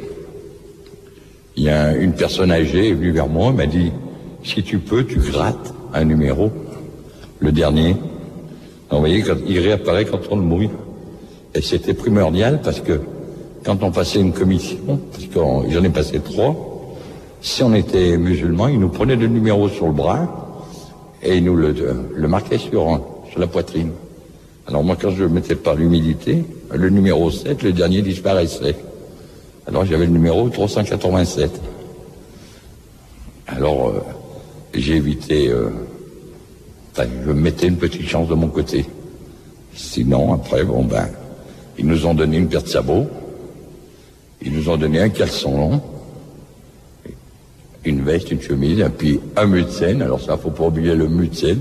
il y a une personne âgée est venue vers moi, m'a dit, si tu peux, tu grattes un numéro, le dernier. Donc, vous voyez, il réapparaît quand on le mouille. Et c'était primordial parce que quand on passait une commission, parce que j'en ai passé 3, si on était musulman, ils nous prenaient le numéro sur le bras et ils nous le marquaient sur la poitrine. Alors moi, quand je mettais par l'humidité, le numéro 7, le dernier disparaissait. Alors j'avais le numéro 387. Alors j'ai évité... je mettais une petite chance de mon côté. Sinon, après, ils nous ont donné une paire de sabots. Ils nous ont donné un caleçon long, une veste, une chemise, et puis un mutzen. Alors ça, faut pas oublier le mutzen,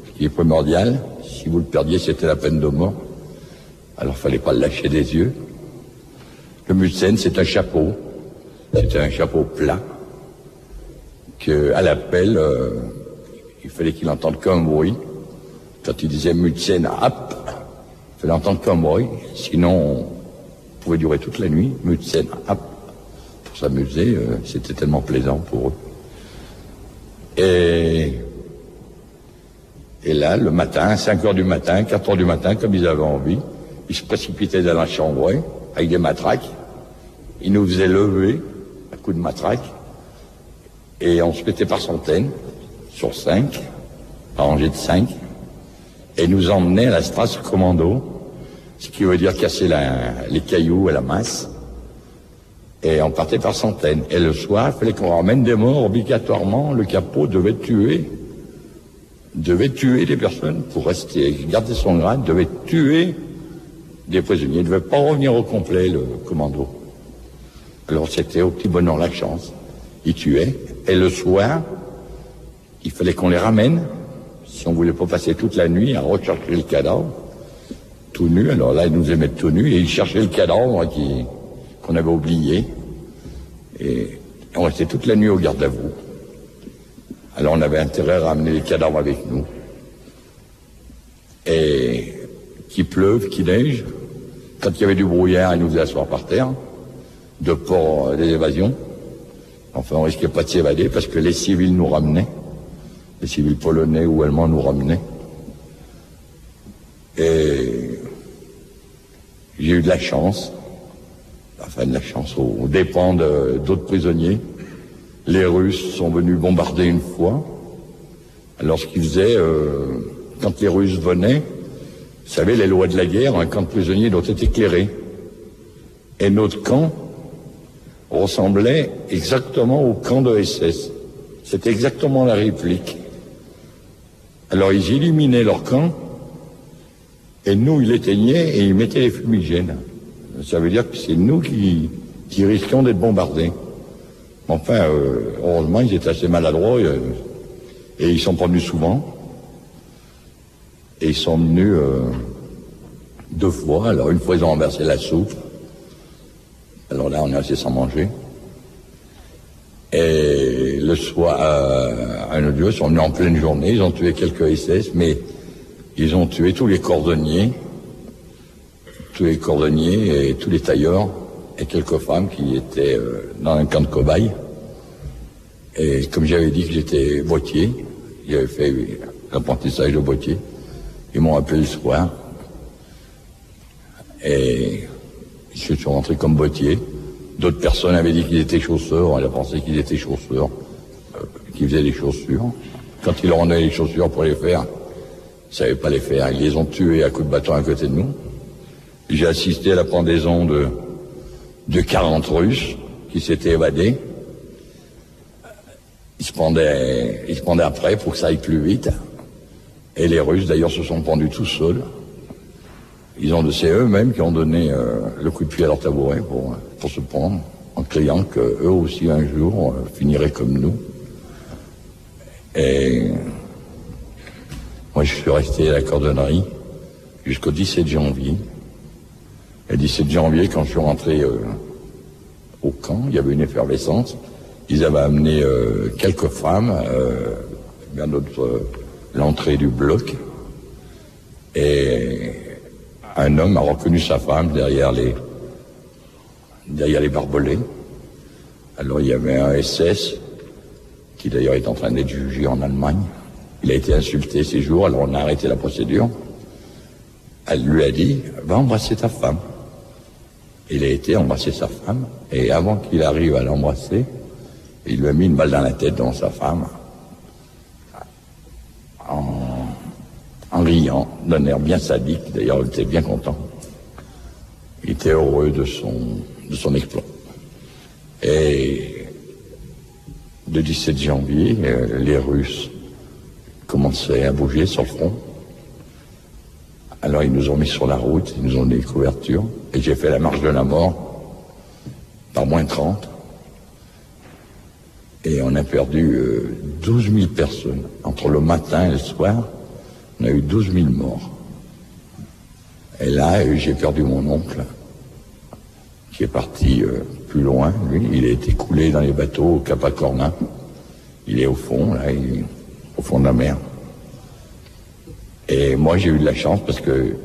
ce qui est primordial. Si vous le perdiez, c'était la peine de mort. Alors fallait pas le lâcher des yeux. Le mutzen, c'est un chapeau. C'était un chapeau plat, à l'appel, il fallait qu'il entende qu'un bruit. Quand il disait mutzen, hop, il fallait entendre qu'un bruit. Sinon, on pouvait durer toute la nuit. Mutzen, hop. Pour s'amuser, c'était tellement plaisant pour eux. Et là, le matin, 5h du matin, 4h du matin, comme ils avaient envie, ils se précipitaient dans la chambre avec des matraques. Ils nous faisaient lever à coups de matraque. Et on se mettait par centaines, sur 5, par rangée de 5, et nous emmenaient à la Strasse Commando, ce qui veut dire casser les cailloux à la masse. Et on partait par centaines. Et le soir, il fallait qu'on ramène des morts obligatoirement. Le capot devait tuer devait tuer des personnes pour rester, garder son grade, devait tuer des prisonniers. Il ne devait pas revenir au complet, le commando. Alors c'était au petit bonheur la chance. Il tuait. Et le soir, il fallait qu'on les ramène. Si on voulait pas passer toute la nuit à rechercher le cadavre, tout nu. Alors là, ils nous aimaient tout nu et ils cherchaient le cadavre qu'on avait oublié. Et on restait toute la nuit au garde à vous. Alors on avait intérêt à ramener les cadavres avec nous. Et qu'il pleuve, qu'il neige, quand il y avait du brouillard, ils nous faisaient asseoir par terre, de peur des évasions. Enfin, on risquait pas de s'évader parce que les civils nous ramenaient. Les civils polonais ou allemands nous ramenaient. Et j'ai eu de la chance, aux dépens d'autres prisonniers. Les Russes sont venus bombarder une fois. Alors ce qu'ils faisaient, quand les Russes venaient, vous savez, les lois de la guerre, un camp de prisonniers doit être éclairé. Et notre camp ressemblait exactement au camp de SS. C'était exactement la réplique. Alors ils illuminaient leur camp, et nous, ils l'éteignaient et ils mettaient les fumigènes. Ça veut dire que c'est nous qui risquions d'être bombardés. Enfin, heureusement, ils étaient assez maladroits et ils sont pas venus souvent. Et ils sont venus 2 fois. Alors une fois, ils ont renversé la soupe. Alors là, on est resté sans manger. Et le soir, un autre jour, ils sont venus en pleine journée. Ils ont tué quelques SS, mais ils ont tué tous les cordonniers et tous les tailleurs et quelques femmes qui étaient dans un camp de cobayes. Et comme j'avais dit que j'étais boîtier, j'avais fait l'apprentissage de boîtier, ils m'ont appelé le soir et je suis rentré comme boîtier. D'autres personnes avaient dit qu'ils étaient chausseurs, on a pensé qu'ils étaient chausseurs, qu'ils faisaient des chaussures. Quand ils leur donnaient les chaussures pour les faire, ils ne savaient pas les faire, ils les ont tués à coups de bâton à côté de nous. J'ai assisté à la pendaison de 40 Russes qui s'étaient évadés. Ils se pendaient après pour que ça aille plus vite. Et les Russes, d'ailleurs, se sont pendus tout seuls. C'est eux-mêmes qui ont donné le coup de pied à leur tabouret pour se pendre, en criant qu'eux aussi, un jour, finiraient comme nous. Et moi, je suis resté à la cordonnerie jusqu'au 17 janvier. Le 17 janvier, quand je suis rentré au camp, il y avait une effervescence. Ils avaient amené quelques femmes vers l'entrée du bloc. Et un homme a reconnu sa femme derrière les barbelés. Alors il y avait un SS qui d'ailleurs est en train d'être jugé en Allemagne. Il a été insulté ces jours, alors on a arrêté la procédure. Elle lui a dit, va embrasser ta femme. Il a été embrasser sa femme, et avant qu'il arrive à l'embrasser, il lui a mis une balle dans la tête dans sa femme, en riant, d'un air bien sadique. D'ailleurs, il était bien content. Il était heureux de son exploit. Et le 17 janvier, les Russes commençaient à bouger sur le front. Alors ils nous ont mis sur la route, ils nous ont donné des couvertures, et j'ai fait la marche de la mort par moins 30. Et on a perdu 12 000 personnes. Entre le matin et le soir, on a eu 12 000 morts. Et là, j'ai perdu mon oncle, qui est parti plus loin. Lui, il a été coulé dans les bateaux au Cap à Cornin. Il est au fond, là, au fond de la mer. Et moi, j'ai eu de la chance parce que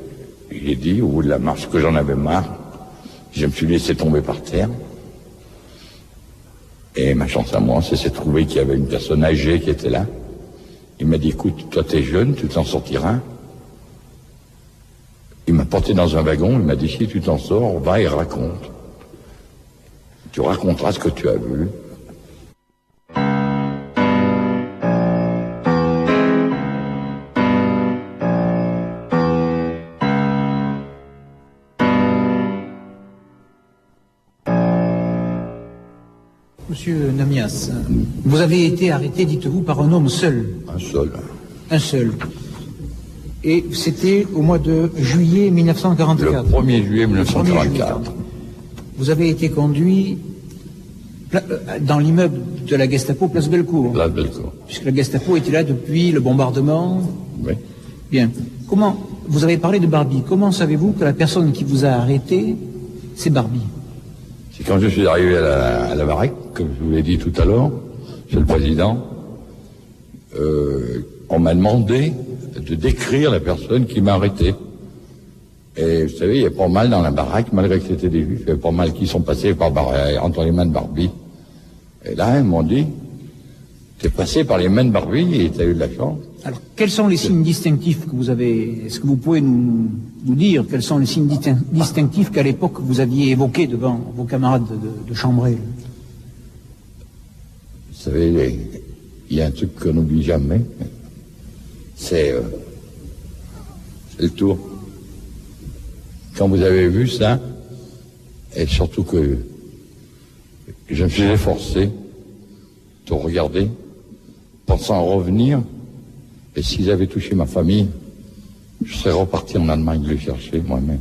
j'ai dit, au bout de la marche, que j'en avais marre. Je me suis laissé tomber par terre. Et ma chance à moi, c'est de trouver qu'il y avait une personne âgée qui était là. Il m'a dit, écoute, toi t'es jeune, tu t'en sortiras. Il m'a porté dans un wagon, il m'a dit, si tu t'en sors, va et raconte. Tu raconteras ce que tu as vu. Monsieur Namias, vous avez été arrêté, dites-vous, par un homme seul. Un seul. Un seul. Et c'était au mois de juillet 1944. Le 1er juillet 1944. Vous avez été conduit dans l'immeuble de la Gestapo, Place Bellecour. Place Bellecour. Puisque la Gestapo était là depuis le bombardement. Oui. Bien. Comment, vous avez parlé de Barbie. Comment savez-vous que la personne qui vous a arrêté, c'est Barbie? C'est quand je suis arrivé à la baraque, comme je vous l'ai dit tout à l'heure, Monsieur le Président, on m'a demandé de décrire la personne qui m'a arrêté. Et vous savez, il y a pas mal dans la baraque, malgré que c'était des Juifs, il y a pas mal qui sont passés entre les mains de Barbie. Et là, ils m'ont dit, t'es passé par les mains de Barbie et t'as eu de la chance. Alors, quels sont les signes distinctifs que vous avez? Est-ce que vous pouvez nous dire quels sont les signes distinctifs qu'à l'époque vous aviez évoqués devant vos camarades de chambrée? Vous savez, il y a un truc qu'on n'oublie jamais, c'est le tour. Quand vous avez vu ça, et surtout que je me suis efforcé de regarder, pensant à revenir, et s'ils avaient touché ma famille, je serais reparti en Allemagne le chercher moi-même.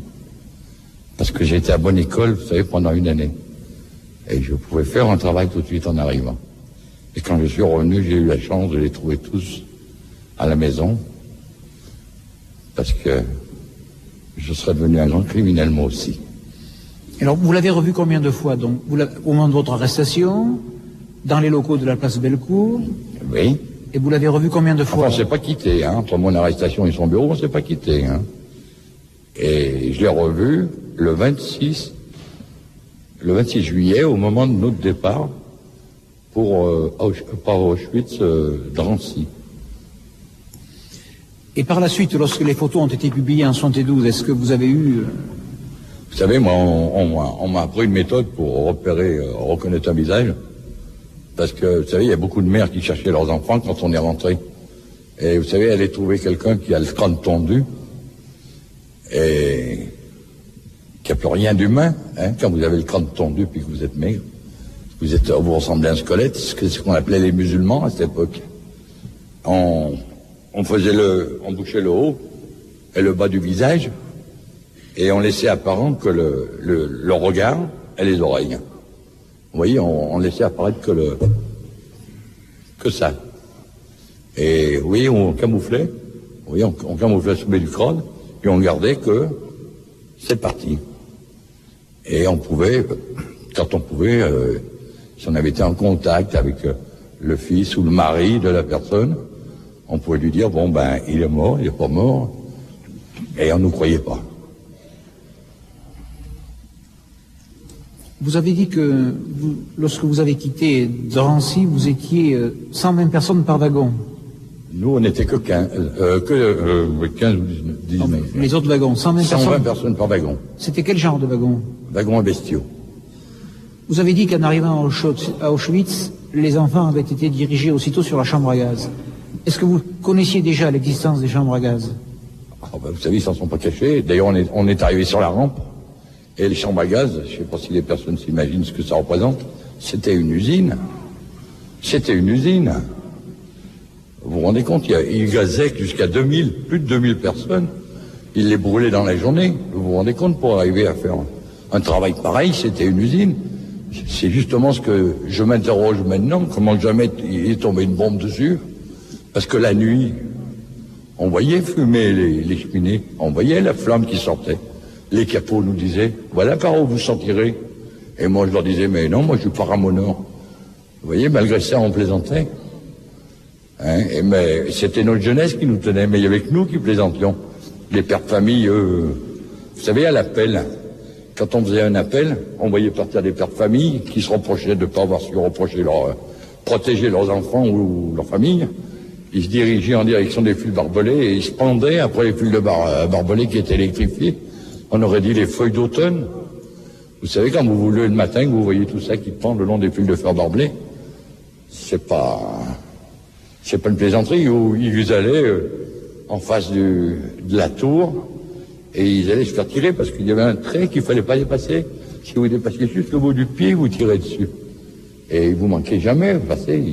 Parce que j'ai été à bonne école, vous savez, pendant une année. Et je pouvais faire un travail tout de suite en arrivant. Et quand je suis revenu, j'ai eu la chance de les trouver tous à la maison. Parce que je serais devenu un grand criminel moi aussi. Alors, vous l'avez revu combien de fois, donc? Au moment de votre arrestation, dans les locaux de la place Bellecour? Oui. Et vous l'avez revu combien de fois? Enfin, on ne s'est pas quitté, hein. Entre mon arrestation et son bureau, on ne s'est pas quitté, hein. Et je l'ai revu le 26 juillet, au moment de notre départ, pour Auschwitz, Drancy. Et par la suite, lorsque les photos ont été publiées en 72, est-ce que vous avez eu... Vous savez, moi, on m'a appris une méthode pour reconnaître un visage. Parce que, vous savez, il y a beaucoup de mères qui cherchaient leurs enfants quand on est rentré. Et vous savez, aller trouver quelqu'un qui a le crâne tondu et qui n'a plus rien d'humain, hein, quand vous avez le crâne tondu puis que vous êtes maigre. Vous ressemblez à un squelette, c'est ce qu'on appelait les musulmans à cette époque. On bouchait le haut et le bas du visage et on laissait apparent que le regard et les oreilles. Vous voyez, on laissait apparaître que ça. Et vous voyez, on camouflait. Vous voyez, on camouflait sous du crâne et on gardait que c'est parti. Et on pouvait, quand on pouvait, si on avait été en contact avec le fils ou le mari de la personne, on pouvait lui dire, bon ben, il est mort, il est pas mort, et on ne nous croyait pas. Vous avez dit que lorsque vous avez quitté Drancy, vous étiez 120 personnes par wagon. Nous, on n'était que 15 ou 19. Les autres wagons, 120 personnes par wagon. C'était quel genre de wagon? Wagons à bestiaux. Vous avez dit qu'en arrivant à Auschwitz, les enfants avaient été dirigés aussitôt sur la chambre à gaz. Est-ce que vous connaissiez déjà l'existence des chambres à gaz? Vous savez, ils s'en sont pas cachés. D'ailleurs, on est arrivé sur la rampe. Et les chambres à gaz, je ne sais pas si les personnes s'imaginent ce que ça représente, c'était une usine. C'était une usine. Vous vous rendez compte, ils gazaient jusqu'à plus de 2000 personnes. Ils les brûlaient dans la journée. Vous vous rendez compte, pour arriver à faire un travail pareil, c'était une usine. C'est justement ce que je m'interroge maintenant, comment jamais il est tombé une bombe dessus. Parce que la nuit, on voyait fumer les cheminées, on voyait la flamme qui sortait. Les capots nous disaient, voilà par où vous sortirez. Et moi, je leur disais, mais non, moi, je suis pas ramoneur. Vous voyez, malgré ça, on plaisantait. Hein, mais c'était notre jeunesse qui nous tenait, mais il y avait que nous qui plaisantions. Les pères de famille, vous savez, à l'appel, quand on faisait un appel, on voyait partir des pères de famille qui se reprochaient de ne pas avoir su protéger leurs enfants ou leur famille. Ils se dirigeaient en direction des fils barbelés et ils se pendaient après les fils de barbelés qui étaient électrifiés. On aurait dit les feuilles d'automne. Vous savez, quand vous vous levez le matin, que vous voyez tout ça qui pend le long des fils de fer barbelés, c'est pas une plaisanterie. Où ils allaient en face de la tour et ils allaient se faire tirer parce qu'il y avait un trait qu'il fallait pas dépasser. Si vous dépassiez juste le bout du pied, vous tirez dessus. Et vous manquez jamais, vous passez.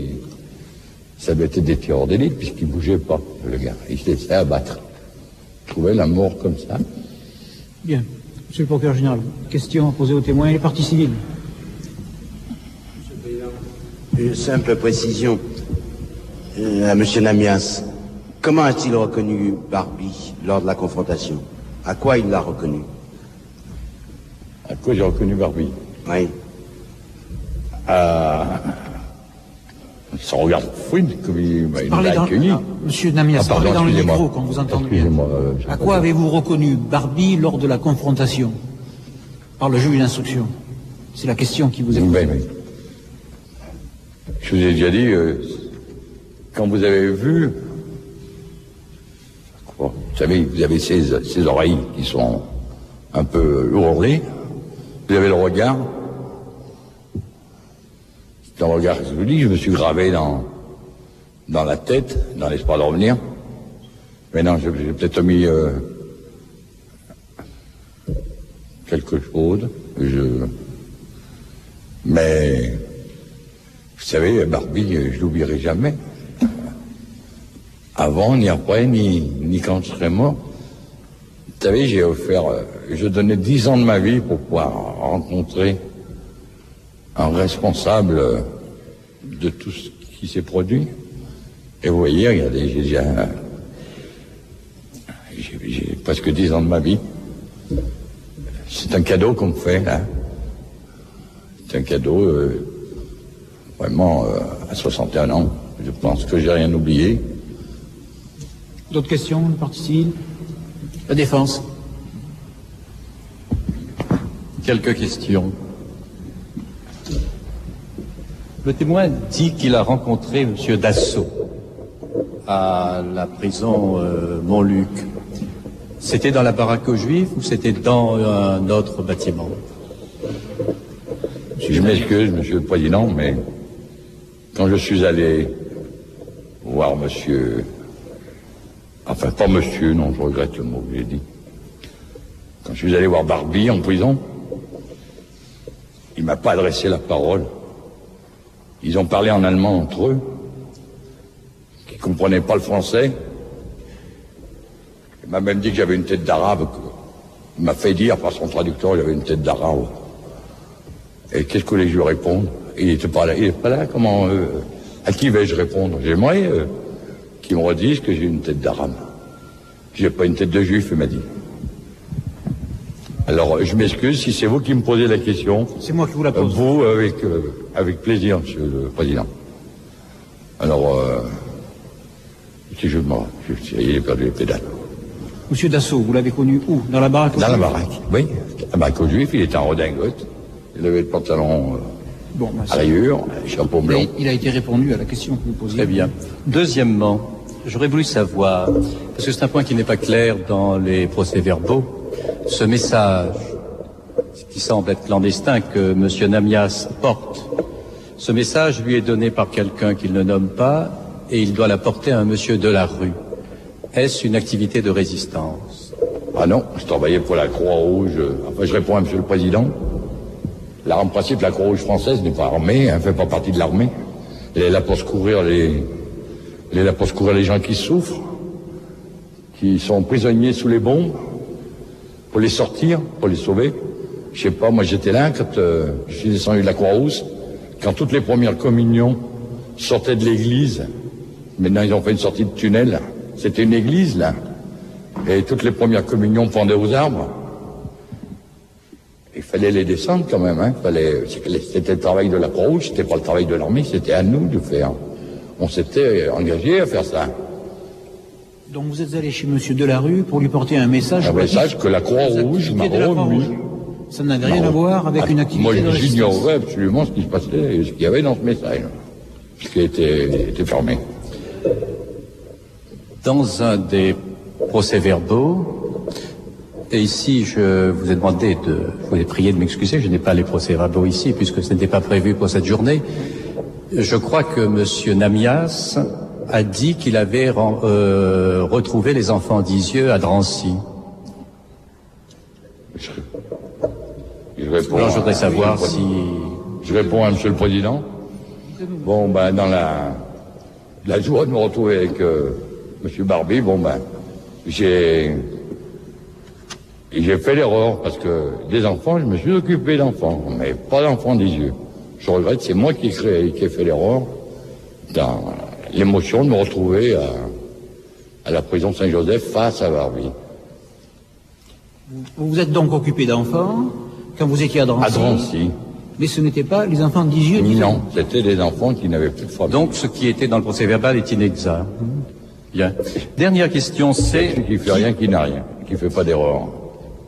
Ça doit être des tireurs d'élite, puisqu'il ne bougeait pas, le gars. Il se laissait abattre. Il trouvait la mort comme ça. Bien. Monsieur le procureur général, question posée aux témoins et les parties civiles. Une simple précision à Monsieur Namias. Comment a-t-il reconnu Barbie lors de la confrontation? À quoi il l'a reconnu? À quoi j'ai reconnu Barbie? Oui. Son regard fouine, comme il m'a accueilli. Monsieur Namias, parlez dans le micro qu'on vous entende bien. À quoi avez-vous reconnu Barbie lors de la confrontation par le juge d'instruction? C'est la question qui vous est posée. Oui. Je vous ai déjà dit, quand vous avez vu, vous savez, vous avez ces oreilles qui sont un peu ourlées, vous avez le regard. Dans le regard, je vous dis, je me suis gravé dans la tête, dans l'espoir de revenir. Mais non, j'ai peut-être mis quelque chose. Mais, vous savez, Barbie, je l'oublierai jamais. Avant, ni après, ni quand je serai mort. Vous savez, je donnais 10 ans de ma vie pour pouvoir rencontrer un responsable de tout ce qui s'est produit. Et vous voyez, regardez, j'ai presque 10 ans de ma vie. C'est un cadeau qu'on me fait, là. C'est un cadeau, vraiment, à 61 ans. Je pense que j'ai rien oublié. D'autres questions, le parti civil? La défense. Quelques questions. Le témoin dit qu'il a rencontré M. Dassault à la prison Montluc. C'était dans la baraque aux Juifs ou c'était dans un autre bâtiment? Je m'excuse, Monsieur le Président, mais quand je suis allé voir monsieur... Enfin, pas monsieur, non, je regrette le mot que j'ai dit. Quand je suis allé voir Barbie en prison, il m'a pas adressé la parole. Ils ont parlé en allemand entre eux, qui ne comprenaient pas le français. Il m'a même dit que j'avais une tête d'arabe. Il m'a fait dire par son traducteur que j'avais une tête d'arabe. Et qu'est-ce que je lui réponde? Il n'était pas là. Il n'est pas là. Comment à qui vais-je répondre? J'aimerais qu'ils me redisent que j'ai une tête d'arabe. J'ai pas une tête de juif, il m'a dit. Alors, je m'excuse si c'est vous qui me posez la question. C'est moi qui vous la pose. Vous, avec plaisir, Monsieur le Président. Alors, si il est perdu les pédales. Monsieur Dassault, vous l'avez connu où? Dans la baraque? Dans la baraque, oui. La baraque aux Juifs, il était en redingote. Il avait le pantalon à rayures, chapeau blanc. Il a été répondu à la question que vous posiez. Très bien. Deuxièmement, j'aurais voulu savoir, parce que c'est un point qui n'est pas clair dans les procès-verbaux, ce message qui semble être clandestin que M. Namias porte, ce message lui est donné par quelqu'un qu'il ne nomme pas et il doit l'apporter à un monsieur Delarue. Est-ce une activité de résistance? Ah non, je travaillais pour la Croix-Rouge. Enfin, je réponds à M. le Président. En principe, la Croix-Rouge française n'est pas armée, elle ne fait pas partie de l'armée. Elle est là pour secourir les gens qui souffrent, qui sont prisonniers sous les bombes, pour les sortir, pour les sauver. Je sais pas, moi j'étais là quand je suis descendu de la Croix-Rousse, quand toutes les premières communions sortaient de l'église. Maintenant ils ont fait une sortie de tunnel. C'était une église là. Et toutes les premières communions pendaient aux arbres. Il fallait les descendre quand même, hein. C'était le travail de la Croix-Rouge, c'était pas le travail de l'armée, c'était à nous de faire. On s'était engagé à faire ça. Donc vous êtes allé chez Monsieur Delarue pour lui porter un message. Un message que la Croix-Rouge m'a remis. Ça n'a rien à voir avec une activité de résistance. Moi, j'ignorais absolument ce qui se passait, ce qu'il y avait dans ce message, ce qui était fermé. Dans un des procès-verbaux, et ici je vous ai demandé je vous ai prié de m'excuser, je n'ai pas les procès-verbaux ici puisque ce n'était pas prévu pour cette journée. Je crois que M. Namias a dit qu'il avait retrouvé les enfants d'Isieux à Drancy. Alors je voudrais savoir si... Je réponds à M. le Président. Bon, ben, dans la la joie de me retrouver avec M. Barbie, bon ben, j'ai fait l'erreur, parce que des enfants, je me suis occupé d'enfants, mais pas d'enfants des yeux. Je regrette, c'est moi qui ai fait l'erreur dans l'émotion de me retrouver à la prison Saint-Joseph face à Barbie. Vous vous êtes donc occupé d'enfants quand vous étiez à Drancy. À Drancy. Mais ce n'étaient pas les enfants de 18 ans. Non, c'était des enfants qui n'avaient plus de famille. Donc ce qui était dans le procès verbal est inexact. Bien. Dernière question, c'est... Celui qui fait rien, qui n'a rien, qui fait pas d'erreur.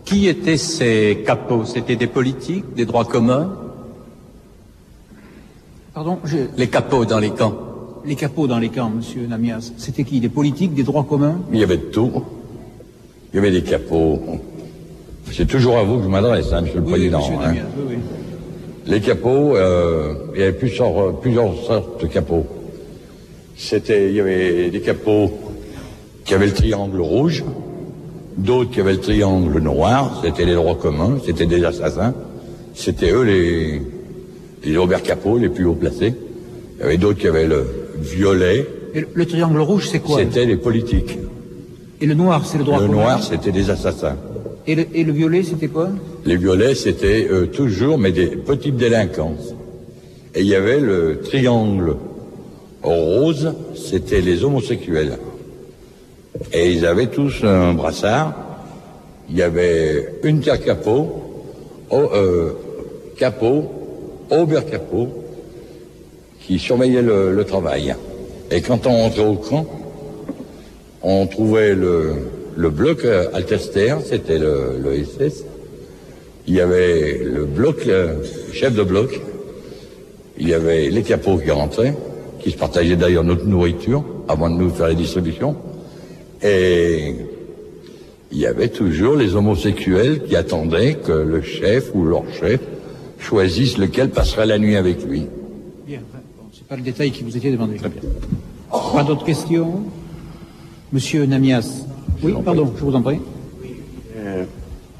Qui étaient ces capots? C'était des politiques, des droits communs? Pardon, Les capots dans les camps. Les capots dans les camps, monsieur Namias, c'était qui? Des politiques, des droits communs? Il y avait de tout. Il y avait des capots. C'est toujours à vous que je m'adresse, hein, monsieur le Président. Monsieur Namias, oui. Les capots, il y avait plusieurs sortes de capots. Il y avait des capots qui avaient le triangle rouge, d'autres qui avaient le triangle noir, c'était les droits communs, c'était des assassins. C'était eux les Robert Capot, les plus haut placés. Il y avait d'autres qui avaient le violet. Et le triangle rouge, c'est quoi? C'était les politiques. Et le noir, c'est le droit commun? Le noir, c'était des assassins. Et le violet, c'était quoi? Les violets, c'était toujours, mais des petites délinquances. Et il y avait le triangle rose, c'était les homosexuels. Et ils avaient tous un brassard. Il y avait une terre capot, Aubert Capot, qui surveillait le travail. Et quand on rentrait au camp, on trouvait le bloc Alcaster, c'était le SS. Il y avait le bloc, le chef de bloc. Il y avait les capots qui rentraient, qui se partageaient d'ailleurs notre nourriture avant de nous faire les distributions. Et il y avait toujours les homosexuels qui attendaient que le chef ou leur chef choisisse lequel passerait la nuit avec lui. Bien, bon, c'est pas le détail qui vous était demandé. Très bien. Pas d'autres questions? Monsieur Namias. Oui, pardon, je vous en prie.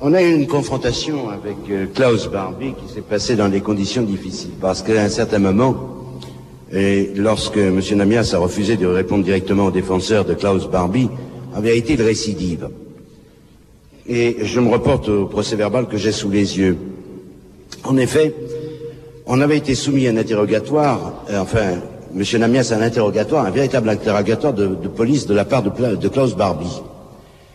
On a eu une confrontation avec Klaus Barbie qui s'est passée dans des conditions difficiles. Parce qu'à un certain moment, et lorsque M. Namias a refusé de répondre directement au défenseur de Klaus Barbie, en vérité, il récidive. Et je me reporte au procès verbal que j'ai sous les yeux. En effet, on avait été soumis à un interrogatoire, M. Namias a un interrogatoire, un véritable interrogatoire de police de la part de Klaus Barbie.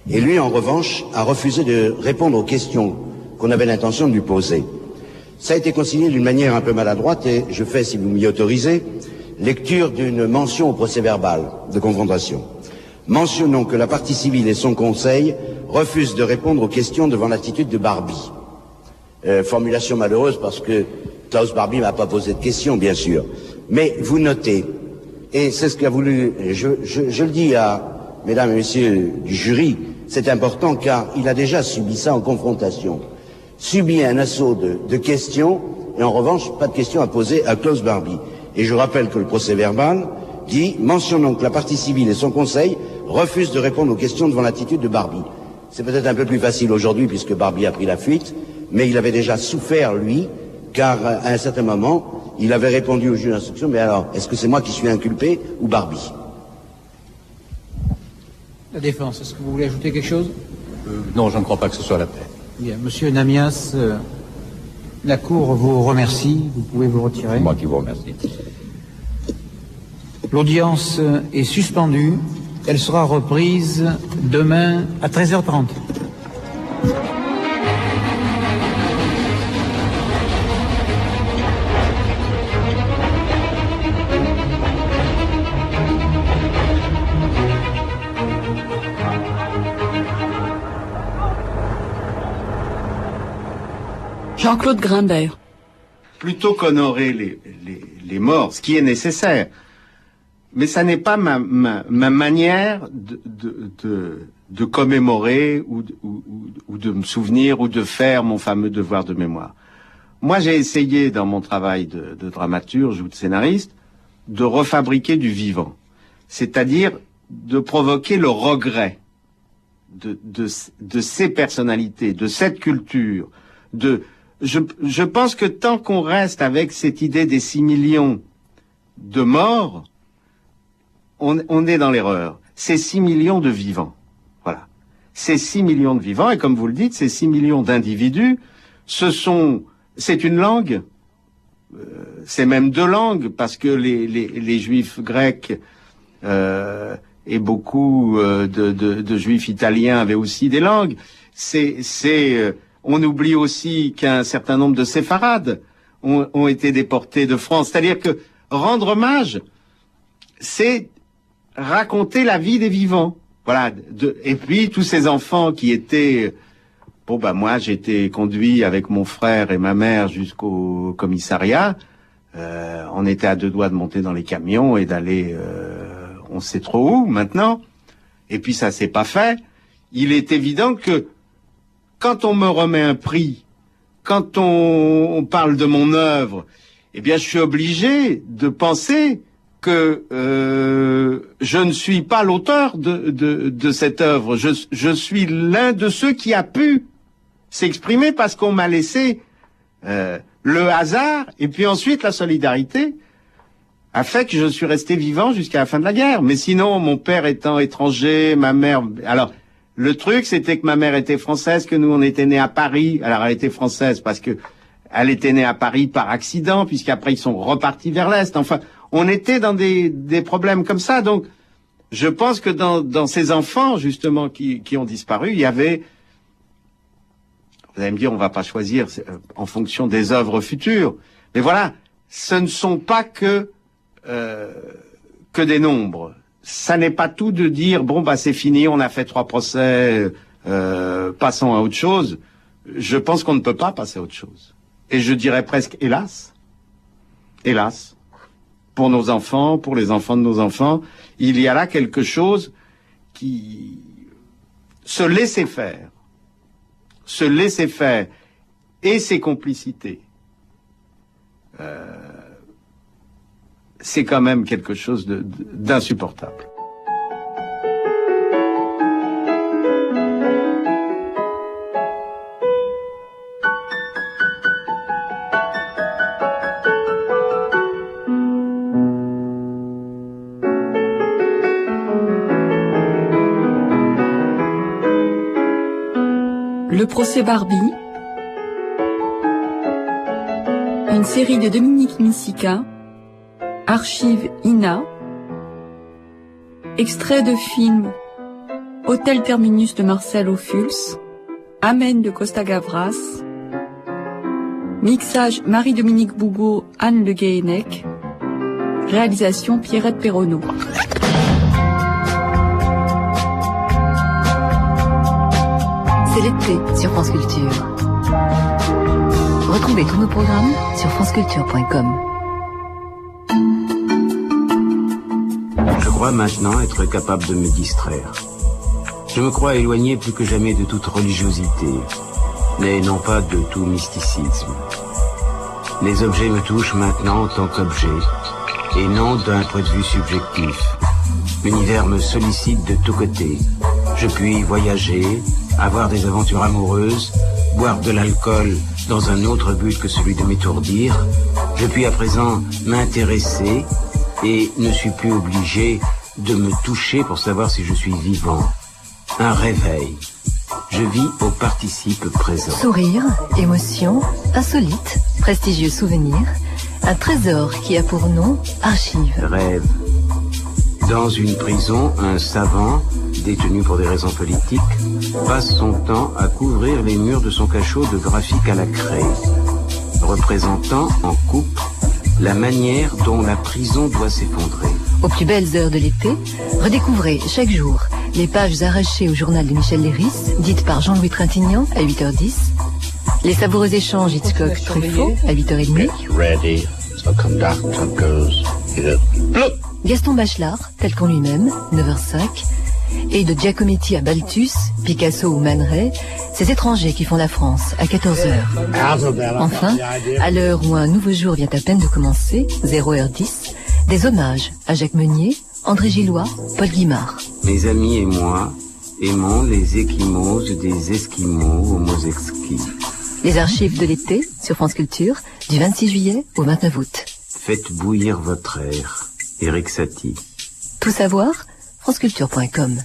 Et lui, en revanche, a refusé de répondre aux questions qu'on avait l'intention de lui poser. Ça a été consigné d'une manière un peu maladroite et je fais, si vous m'y autorisez, lecture d'une mention au procès verbal de confrontation. Mentionnons que la partie civile et son conseil refusent de répondre aux questions devant l'attitude de Barbie. Formulation malheureuse parce que Klaus Barbie m'a pas posé de questions, bien sûr. Mais vous notez, et c'est ce qu'a voulu, je le dis à mesdames et messieurs du jury, c'est important car il a déjà subi ça en confrontation. Subi un assaut de questions, et en revanche, pas de questions à poser à Klaus Barbie. Et je rappelle que le procès verbal dit, mentionnons que la partie civile et son conseil refusent de répondre aux questions devant l'attitude de Barbie. C'est peut-être un peu plus facile aujourd'hui puisque Barbie a pris la fuite, mais il avait déjà souffert, lui, car à un certain moment, il avait répondu au juge d'instruction, mais alors, est-ce que c'est moi qui suis inculpé ou Barbie? La défense, est-ce que vous voulez ajouter quelque chose? Non, je ne crois pas que ce soit la peine. Bien, monsieur Namias, la Cour vous remercie, vous pouvez vous retirer. C'est moi qui vous remercie. L'audience est suspendue, elle sera reprise demain à 13h30. Jean-Claude Grimbert. Plutôt qu'honorer les morts, ce qui est nécessaire. Mais ça n'est pas ma manière de commémorer ou de me souvenir ou de faire mon fameux devoir de mémoire. Moi, j'ai essayé dans mon travail de dramaturge ou de scénariste de refabriquer du vivant. C'est-à-dire de provoquer le regret de ces personnalités, de cette culture, je pense que tant qu'on reste avec cette idée des 6 millions de morts, on est dans l'erreur. C'est 6 millions de vivants. Voilà. C'est 6 millions de vivants, et comme vous le dites, ces 6 millions d'individus, c'est une langue, c'est même 2 langues, parce que les juifs grecs et beaucoup de juifs italiens avaient aussi des langues. On oublie aussi qu'un certain nombre de séfarades ont été déportés de France. C'est-à-dire que rendre hommage, c'est raconter la vie des vivants. Voilà. Et puis tous ces enfants qui étaient... moi j'ai été conduit avec mon frère et ma mère jusqu'au commissariat. On était à 2 doigts de monter dans les camions et d'aller... on sait trop où maintenant. Et puis ça s'est pas fait. Il est évident que quand on me remet un prix, quand on parle de mon œuvre, eh bien, je suis obligé de penser que je ne suis pas l'auteur de cette œuvre. Je suis l'un de ceux qui a pu s'exprimer parce qu'on m'a laissé le hasard et puis ensuite la solidarité a fait que je suis resté vivant jusqu'à la fin de la guerre. Mais sinon, mon père étant étranger, ma mère... Alors, le truc, c'était que ma mère était française, que nous, on était nés à Paris. Alors, elle était française parce que elle était née à Paris par accident, puisqu'après, ils sont repartis vers l'Est. Enfin, on était dans des problèmes comme ça. Donc, je pense que dans ces enfants, justement, qui ont disparu, il y avait... Vous allez me dire, on va pas choisir en fonction des œuvres futures. Mais voilà, ce ne sont pas que des nombres. Ça n'est pas tout de dire, c'est fini, on a fait 3 procès, passons à autre chose. Je pense qu'on ne peut pas passer à autre chose. Et je dirais presque, hélas, pour nos enfants, pour les enfants de nos enfants, il y a là quelque chose qui... se laisser faire et ses complicités, c'est quand même quelque chose d'insupportable. Le procès Barbie, une série de Dominique Missika, archives INA, extrait de film Hôtel Terminus de Marcel Ophuls, Amen de Costa Gavras, mixage Marie-Dominique Bougot, Anne Le Guéhenec, réalisation Pierrette Perronneau. C'est l'été sur France Culture. Retrouvez tous nos programmes sur franceculture.com. Je crois maintenant être capable de me distraire. Je me crois éloigné plus que jamais de toute religiosité, mais non pas de tout mysticisme. Les objets me touchent maintenant en tant qu'objets, et non d'un point de vue subjectif. L'univers me sollicite de tous côtés. Je puis voyager, avoir des aventures amoureuses, boire de l'alcool dans un autre but que celui de m'étourdir. Je puis à présent m'intéresser et ne suis plus obligé de me toucher pour savoir si je suis vivant. Un réveil. Je vis au participe présent. Sourire, émotion, insolite, prestigieux souvenir, un trésor qui a pour nom archive. Rêve. Dans une prison, un savant, détenu pour des raisons politiques, passe son temps à couvrir les murs de son cachot de graphiques à la craie, représentant en coupe la manière dont la prison doit s'effondrer. Aux plus belles heures de l'été, redécouvrez chaque jour les pages arrachées au journal de Michel Léris, dites par Jean-Louis Trintignant à 8h10, les savoureux échanges Hitchcock-Truffaut à 8h30, Gaston Bachelard, tel qu'en lui-même, 9h05, et de Giacometti à Balthus, Picasso ou Man Ray, ces étrangers qui font la France à 14h. Enfin, à l'heure où un nouveau jour vient à peine de commencer, 0h10, des hommages à Jacques Meunier, André Gillois, Paul Guimard. Mes amis et moi aimons les échymoses des Esquimaux aux exquis. Les archives de l'été sur France Culture, du 26 juillet au 29 août. Faites bouillir votre air. Éric Satie. Tout savoir, franceculture.com.